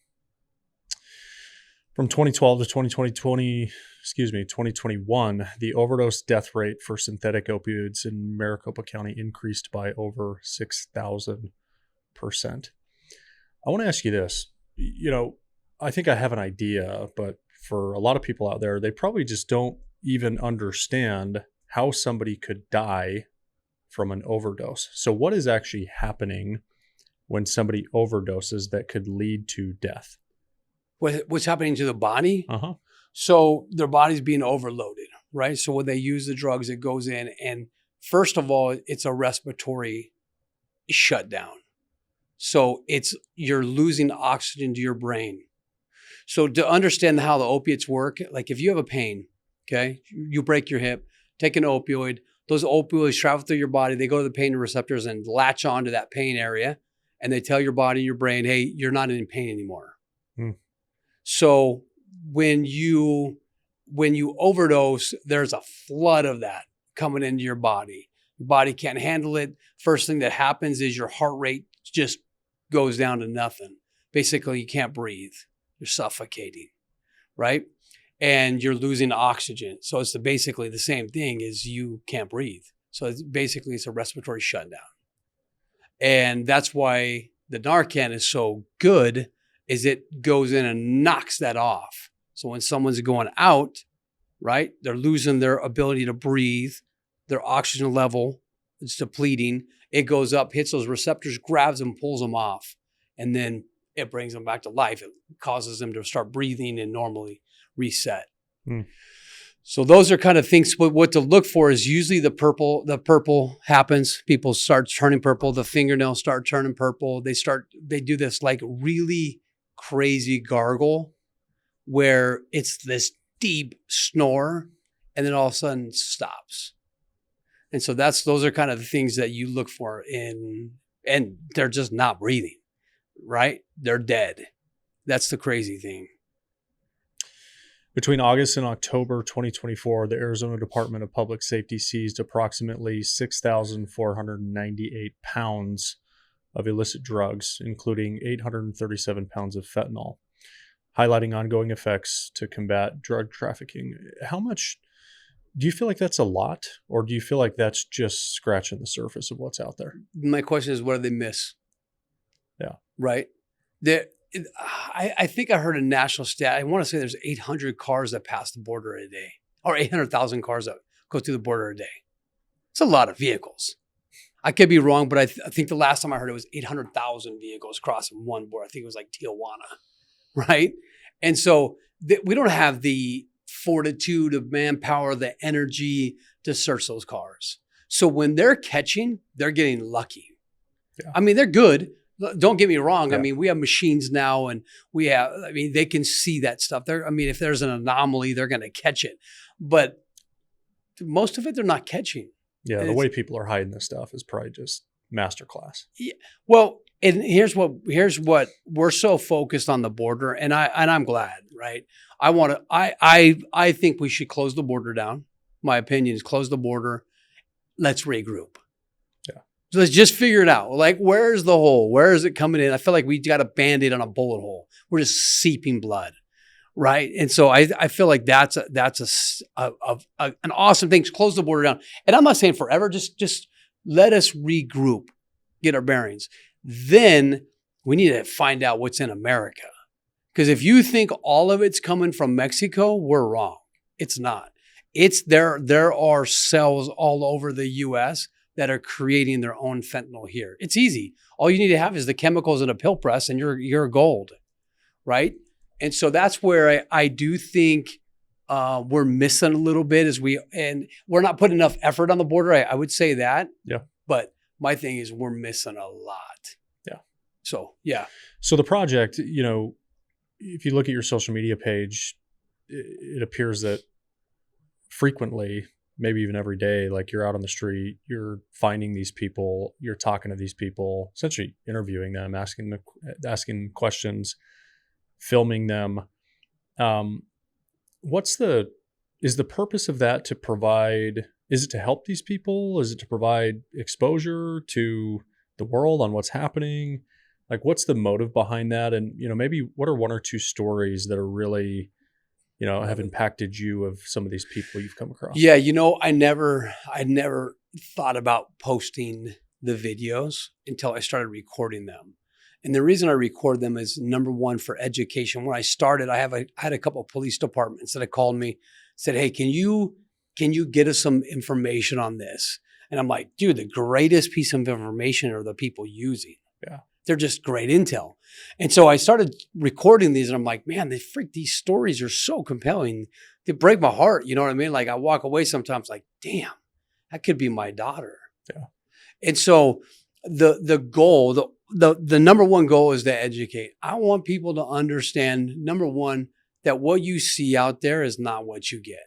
From 2012 to 2021, the overdose death rate for synthetic opioids in Maricopa County increased by over 6,000%. I want to ask you this. I think I have an idea, but for a lot of people out there, they probably just don't even understand how somebody could die from an overdose. So what is actually happening when somebody overdoses that could lead to death? What's happening to the body? Uh-huh. So their body's being overloaded, right? So when they use the drugs, it goes in. And first of all, it's a respiratory shutdown. So you're losing oxygen to your brain. So to understand how the opiates work, like if you have a pain, okay, you break your hip, take an opioid, those opioids travel through your body, they go to the pain receptors and latch onto that pain area. And they tell your body and your brain, hey, you're not in pain anymore. So when you overdose, there's a flood of that coming into your body. Your body can't handle it. First thing that happens is your heart rate just goes down to nothing. Basically, you can't breathe. You're suffocating, right? And you're losing oxygen. So it's basically the same thing as you can't breathe. So it's a respiratory shutdown. And that's why the Narcan is so good, is it goes in and knocks that off. So when someone's going out, right, they're losing their ability to breathe, their oxygen level is depleting, it goes up, hits those receptors, grabs them, pulls them off, and then it brings them back to life. It causes them to start breathing and normally reset. So those are kind of things. But what to look for is usually the purple happens. People start turning purple. The fingernails start turning purple. They do this like really crazy gargle where it's this deep snore and then all of a sudden stops. And so those are kind of the things that you look for and they're just not breathing, right? They're dead. That's the crazy thing. Between August and October 2024, the Arizona Department of Public Safety seized approximately 6,498 pounds of illicit drugs, including 837 pounds of fentanyl. highlighting ongoing effects to combat drug trafficking. How much do you feel like that's a lot, or do you feel like that's just scratching the surface of what's out there? My question is, what do they miss? Yeah. Right. I think I heard a national stat. I want to say there's 800 cars that pass the border a day, or 800,000 cars that go through the border a day. It's a lot of vehicles. I could be wrong, but I think the last time I heard it was 800,000 vehicles crossing one border. I think it was like Tijuana, right? And so we don't have the fortitude of manpower, the energy to search those cars. So when they're catching, they're getting lucky. Yeah. I mean, they're good. Don't get me wrong. Yeah. I mean, we have machines now and they can see that stuff. If there's an anomaly, they're going to catch it. But most of it, they're not catching. Yeah, the way people are hiding this stuff is probably just masterclass. Yeah. Well, and here's what we're so focused on the border, and I'm glad, right? I think we should close the border down. My opinion is close the border. Let's regroup. Yeah. So let's just figure it out. Like, where's the hole? Where is it coming in? I feel like we got a Band-Aid on a bullet hole. We're just seeping blood. Right. And so I feel like that's an awesome thing to close the border down. And I'm not saying forever, just let us regroup, get our bearings. Then we need to find out what's in America. Because if you think all of it's coming from Mexico, we're wrong. It's not. It's there are cells all over the US that are creating their own fentanyl here. It's easy. All you need to have is the chemicals in a pill press and you're gold. Right? And so that's where I do think we're missing a little bit and we're not putting enough effort on the border. I would say that. Yeah. But my thing is we're missing a lot. Yeah. So, yeah. So the project, if you look at your social media page, it appears that frequently, maybe even every day, like you're out on the street, you're finding these people, you're talking to these people, essentially interviewing them, asking questions, filming them. Is the purpose of that to provide, is it to help these people? Is it to provide exposure to the world on what's happening? Like, what's the motive behind that? And, maybe what are one or two stories that are really, have impacted you of some of these people you've come across? Yeah. I never thought about posting the videos until I started recording them. And the reason I record them is, number one, for education. When I started, I had a couple of police departments that had called me, said, "Hey, can you get us some information on this?" And I'm like, dude, the greatest piece of information are the people using. Yeah. They're just great intel. And so I started recording these and I'm like, man, these stories are so compelling. They break my heart. You know what I mean? Like, I walk away sometimes like, damn, that could be my daughter. Yeah. And so the goal, the number one goal is to educate. I want people to understand, number one, that what you see out there is not what you get.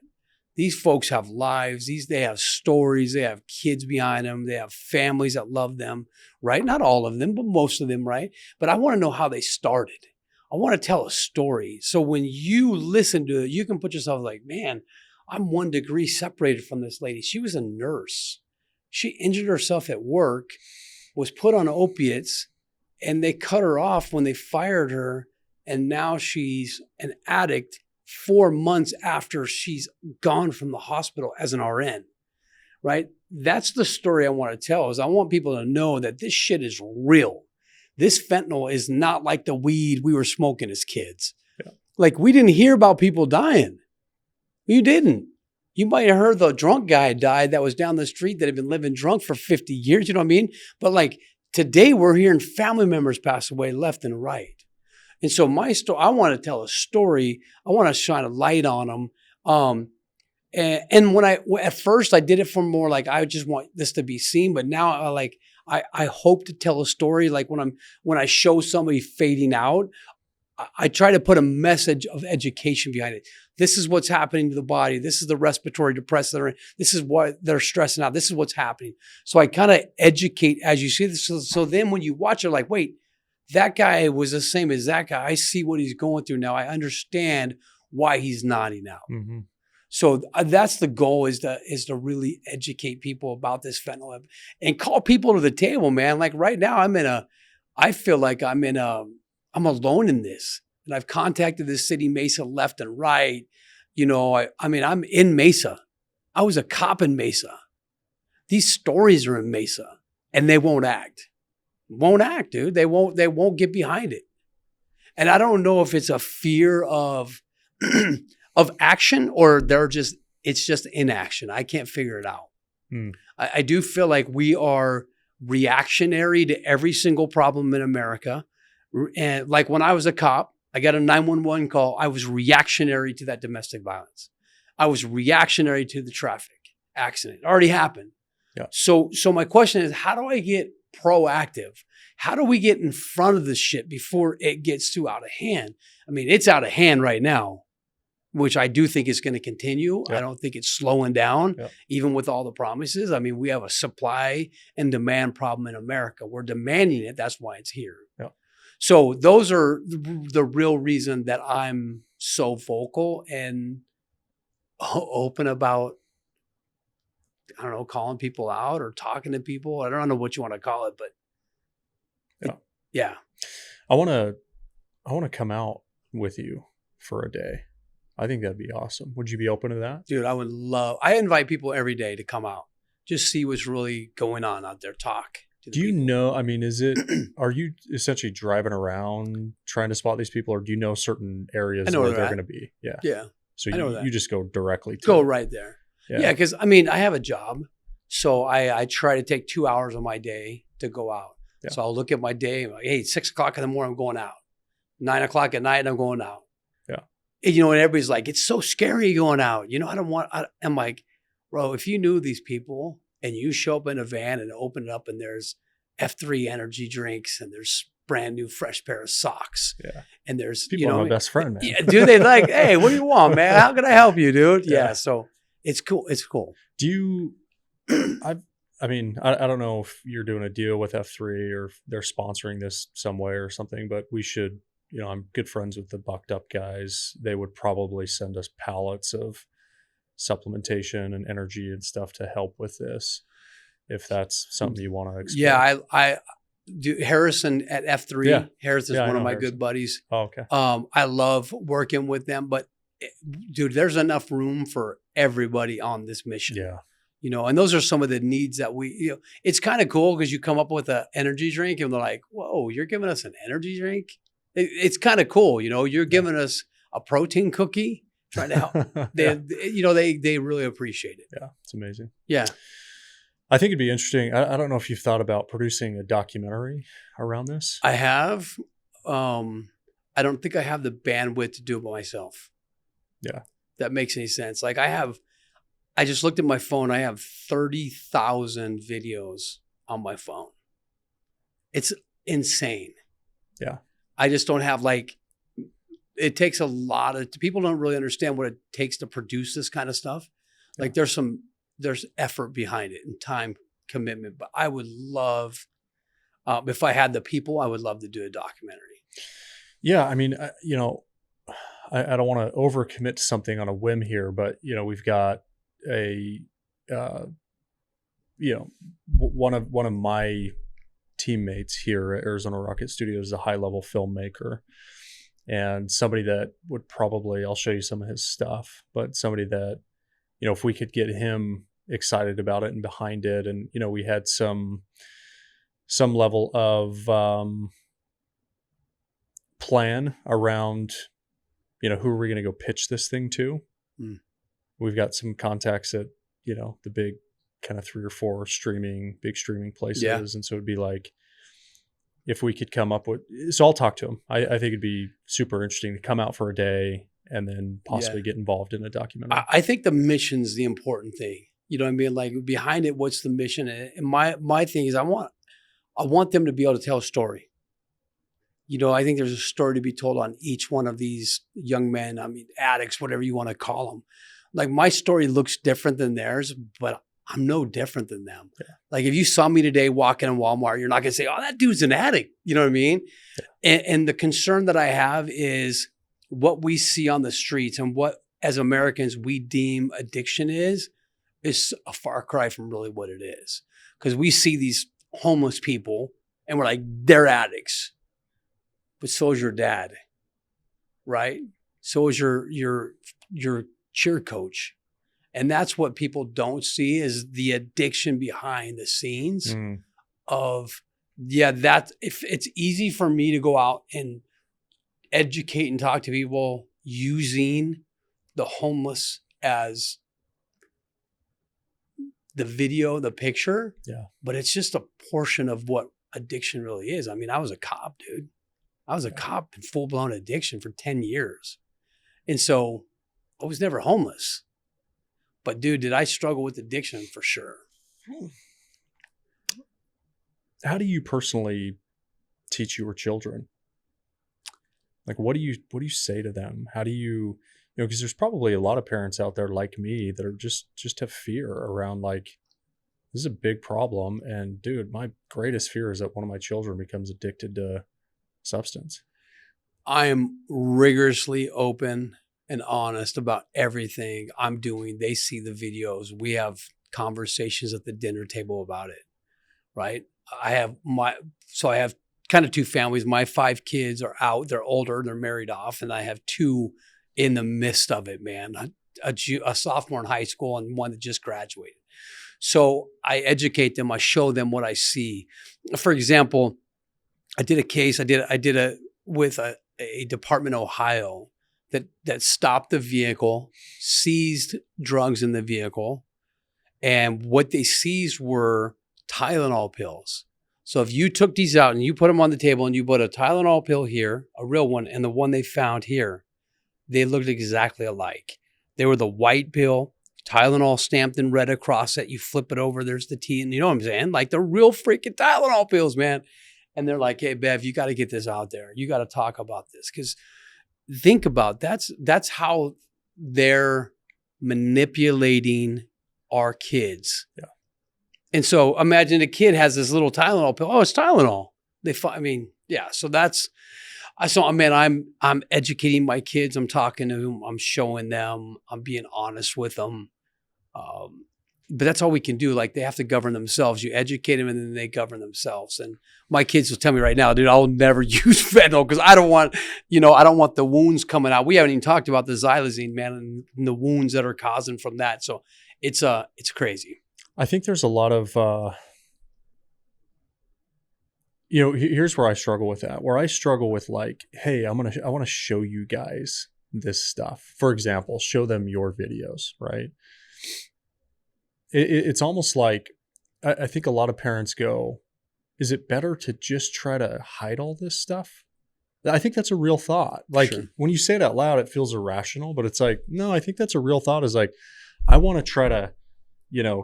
These folks have lives. They have stories. They have kids behind them. They have families that love them, right? Not all of them, but most of them, right? But I want to know how they started. I want to tell a story. So when you listen to it, you can put yourself like, man, I'm 1 degree separated from this lady. She was a nurse. She injured herself at work, was put on opiates, and they cut her off when they fired her. And now she's an addict 4 months after she's gone from the hospital as an RN, right? That's the story I want to tell. Is I want people to know that this shit is real. This fentanyl is not like the weed we were smoking as kids. Yeah. Like, we didn't hear about people dying. You didn't. You might have heard the drunk guy died that was down the street that had been living drunk for 50 years. You know what I mean? But like, today we're hearing family members pass away left and right. And so my story, I want to tell a story. I want to shine a light on them. And at first I did it for more like, I just want this to be seen. But now I hope to tell a story. Like when I show somebody fading out, I try to put a message of education behind it. This is what's happening to the body. This is the respiratory depressants they're in. This is what they're stressing out. This is what's happening. So I kind of educate as you see this. So then when you watch it, like, wait, that guy was the same as that guy. I see what he's going through now. I understand why he's nodding out. Mm-hmm. So that's the goal, is to really educate people about this fentanyl and call people to the table, man. Like right now I feel like I'm alone in this. And I've contacted this city, Mesa, left and right. You know, I mean, I'm in Mesa. I was a cop in Mesa. These stories are in Mesa, and they won't act. Won't act, dude. They won't get behind it. And I don't know if it's a fear of of action or it's just inaction. I can't figure it out. I do feel like we are reactionary to every single problem in America. And like when I was a cop, I got a 911 call. I was reactionary to that domestic violence. I was reactionary to the traffic accident. It already happened. Yeah. So my question is, how do I get proactive? How do we get in front of this shit before it gets too out of hand? I mean, it's out of hand right now, which I do think is going to continue. Yeah. I don't think it's slowing down, Yeah. even with all the promises. I mean, we have a supply and demand problem in America. We're demanding it. That's why it's here. Yeah. So those are the real reason that I'm so vocal and open about, I don't know, calling people out or talking to people. I don't know what you want to call it, but yeah. I want to come out with you for a day. I think that'd be awesome. Would you be open to that? Dude, I invite people every day to come out. Just see what's really going on out there. Talk. Do you know, I mean, are you essentially driving around trying to spot these people, or do you know certain areas where they're going to be? Yeah. Yeah. So you just go directly to Go it. right there. Yeah. Yeah. Cause I mean, I have a job. So I try to take 2 hours of my day to go out. Yeah. So I'll look at my day. I'm like, hey, 6 o'clock in the morning, I'm going out. 9 o'clock at night, I'm going out. Yeah. And, you know, and everybody's like, it's so scary going out. You know, I'm like, bro, if you knew these people and you show up in a van and open it up and there's F3 energy drinks and there's brand new fresh pair of socks. Yeah. And there's, People are my best friend, man. Yeah, dude, they like, hey, what do you want, man? How can I help you, dude? Yeah. So it's cool. It's cool. Do you, I mean, I don't know if you're doing a deal with F3 or if they're sponsoring this some way or something, but we should, you know, I'm good friends with the Bucked Up guys. They would probably send us pallets of supplementation and energy and stuff to help with this, if that's something you want to explore. Yeah, I do. Harrison at F3. Yeah. Harrison's one of my Harrison. good buddies. Oh, okay. I love working with them, but dude, there's enough room for everybody on this mission. Yeah. You know, and those are some of the needs that it's kind of cool because you come up with an energy drink and they're like, whoa, you're giving us an energy drink? It's kind of cool. You know, you're giving us a protein cookie, trying to help. They really appreciate it. Yeah. It's amazing. Yeah. I think it'd be interesting. I don't know if you've thought about producing a documentary around this. I have. I don't think I have the bandwidth to do it by myself. Yeah. If that makes any sense. Like I just looked at my phone. I have 30,000 videos on my phone. It's insane. Yeah. I just don't have it takes a lot of, people don't really understand what it takes to produce this kind of stuff. Yeah. Like there's effort behind it and time commitment, but I would love, if I had the people, I would love to do a documentary. Yeah. I mean, you know, I don't want to overcommit to something on a whim here, but you know, we've got one of my teammates here at Arizona Rocket Studios is a high level filmmaker, and somebody that would probably, I'll show you some of his stuff, but somebody that, you know, if we could get him excited about it and behind it, and you know, we had some level of plan around, you know, who are we going to go pitch this thing to? We've got some contacts at, you know, the big kind of 3 or 4 big streaming places. Yeah. And so it'd be like, if we could come up with, so I'll talk to him. I think it'd be super interesting to come out for a day and then possibly get involved in a documentary. I think the mission's the important thing. You know what I mean? Like behind it, what's the mission? And my thing is I want them to be able to tell a story. You know, I think there's a story to be told on each one of these young men. I mean, addicts, whatever you want to call them. Like my story looks different than theirs, but I'm no different than them. Yeah. Like if you saw me today walking in Walmart, you're not going to say, oh, that dude's an addict. You know what I mean? Yeah. And the concern that I have is what we see on the streets and what as Americans we deem addiction is a far cry from really what it is. Because we see these homeless people and we're like, they're addicts. But so's your dad. right? So is your cheer coach. And that's what people don't see is the addiction behind the scenes of, that if it's easy for me to go out and educate and talk to people using the homeless as the video, the picture. Yeah. But it's just a portion of what addiction really is. I mean, I was a cop, dude. I was a cop in full-blown addiction for 10 years. And so I was never homeless. But dude, did I struggle with addiction for sure. How do you personally teach your children? Like, what do you say to them? How do you because there's probably a lot of parents out there like me that are just have fear around like, this is a big problem. And dude, my greatest fear is that one of my children becomes addicted to substance. I am rigorously open and honest about everything I'm doing. They see the videos. We have conversations at the dinner table about it, right? I have kind of two families. My 5 kids are out. They're older. They're married off. And I have 2 in the midst of it, man. A sophomore in high school and one that just graduated. So I educate them. I show them what I see. For example, I did a case. With a department in Ohio that stopped the vehicle, seized drugs in the vehicle, and what they seized were Tylenol pills. So if you took these out and you put them on the table and you put a Tylenol pill here, a real one, and the one they found here, they looked exactly alike. They were the white pill, Tylenol stamped in red across it. You flip it over, there's the T, and you know what I'm saying? Like the real freaking Tylenol pills, man. And they're like, hey, Bev, you got to get this out there. You got to talk about this. Because think about that's how they're manipulating our kids. Yeah. And so imagine a kid has this little Tylenol pill. Oh, it's Tylenol. I'm educating my kids. I'm talking to them. I'm showing them. I'm being honest with them. But that's all we can do. Like they have to govern themselves. You educate them and then they govern themselves. And my kids will tell me right now, dude, I'll never use fentanyl because I don't want the wounds coming out. We haven't even talked about the xylazine, man, and the wounds that are causing from that. So it's crazy. I think there's a lot of, here's where I struggle with that, where I struggle with like, hey, I want to show you guys this stuff. For example, show them your videos, right? It's almost like, I think a lot of parents go, is it better to just try to hide all this stuff? I think that's a real thought. Like when you say it out loud, it feels irrational, but it's like, no, I think that's a real thought is like, I want to try to,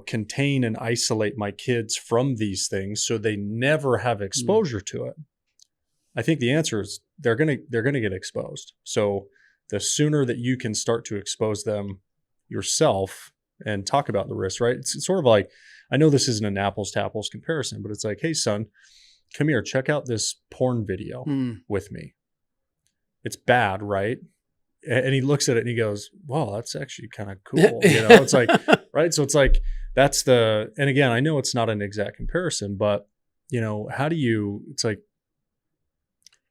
contain and isolate my kids from these things so they never have exposure to it. I think the answer is they're going to get exposed. So the sooner that you can start to expose them yourself and talk about the risks, right? It's sort of like, I know this isn't an apples to apples comparison, but it's like, hey son, come here, check out this porn video with me. It's bad, right? And he looks at it and he goes, wow, that's actually kind of cool. It's like, right. So it's like, and again, I know it's not an exact comparison, but how do you, it's like,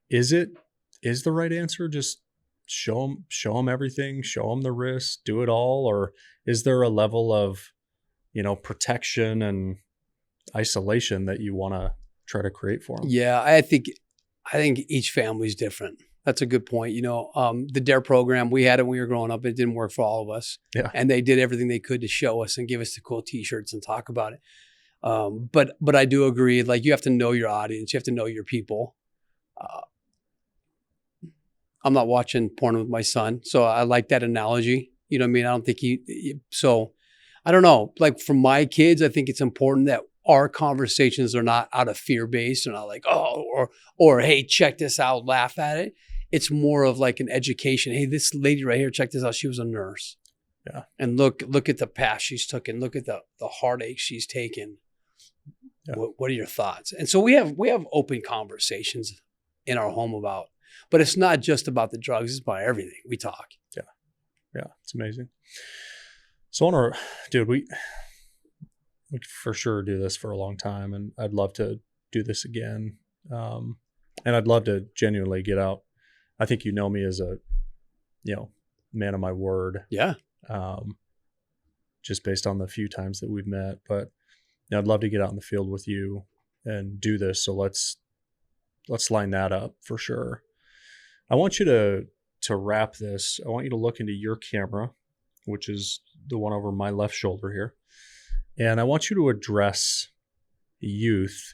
is the right answer just show them everything, show them the risks, do it all? Or is there a level of, protection and isolation that you want to try to create for them? Yeah, I think each family is different. That's a good point. The DARE program, we had it when we were growing up. It didn't work for all of us. Yeah. And they did everything they could to show us and give us the cool t-shirts and talk about it. But I do agree, like you have to know your audience. You have to know your people. I'm not watching porn with my son, so I like that analogy. You know what I mean? I don't think so I don't know. Like for my kids, I think it's important that our conversations are not out of fear-based. They're not like, oh, or hey, check this out, laugh at it. It's more of like an education. Hey, this lady right here, check this out. She was a nurse. Yeah. And look at the path she's taken. Look at the heartache she's taken. Yeah. What are your thoughts? And so we have open conversations in our home about, but it's not just about the drugs. It's about everything. We talk. Yeah. Yeah. It's amazing. So dude, we for sure do this for a long time, and I'd love to do this again. And I'd love to genuinely get out. I think me as a man of my word. Yeah. Just based on the few times that we've met, but I'd love to get out in the field with you and do this. So let's line that up for sure. I want you to wrap this. I want you to look into your camera, which is the one over my left shoulder here. And I want you to address youth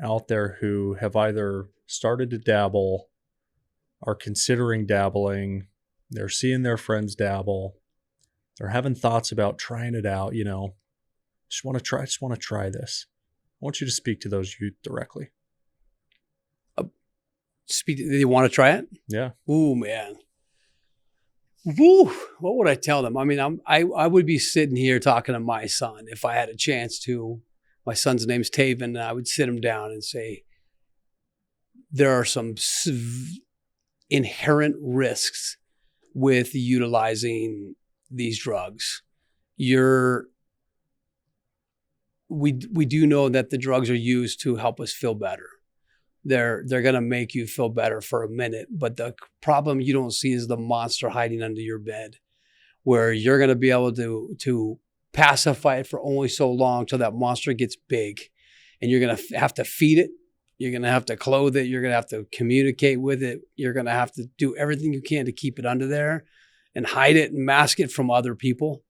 out there who have either started to dabble, are considering dabbling, they're seeing their friends dabble, they're having thoughts about trying it out, just want to try this. I want you to speak to those youth directly. They want to try it? Yeah. Ooh, man. Woo. What would I tell them? I mean, I would be sitting here talking to my son if I had a chance to. My son's name's Taven, and I would sit him down and say, there are some inherent risks with utilizing these drugs. We do know that the drugs are used to help us feel better. They're going to make you feel better for a minute, but the problem you don't see is the monster hiding under your bed, where you're going to be able to pacify it for only so long till that monster gets big, and you're going to have to feed it. You're going to have to clothe it. You're going to have to communicate with it. You're going to have to do everything you can to keep it under there and hide it and mask it from other people.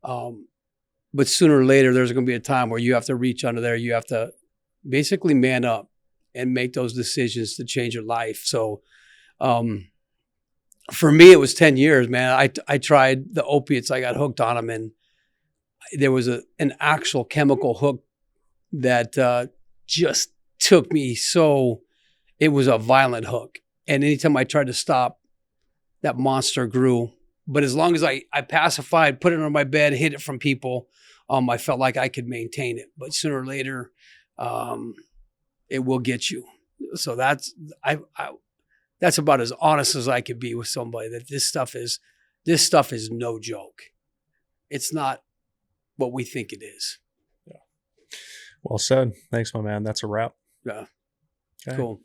But sooner or later, there's going to be a time where you have to reach under there. You have to basically man up and make those decisions to change your life. So for me, it was 10 years, man. I tried the opiates. I got hooked on them. And there was an actual chemical hook that just took me so, it was a violent hook. And anytime I tried to stop, that monster grew. But as long as I pacified, put it on my bed, hid it from people, I felt like I could maintain it. But sooner or later, it will get you. So that's about as honest as I could be with somebody, that this stuff is no joke. It's not what we think it is. Yeah. Well said. Thanks, my man. That's a wrap. Yeah. Okay. Cool.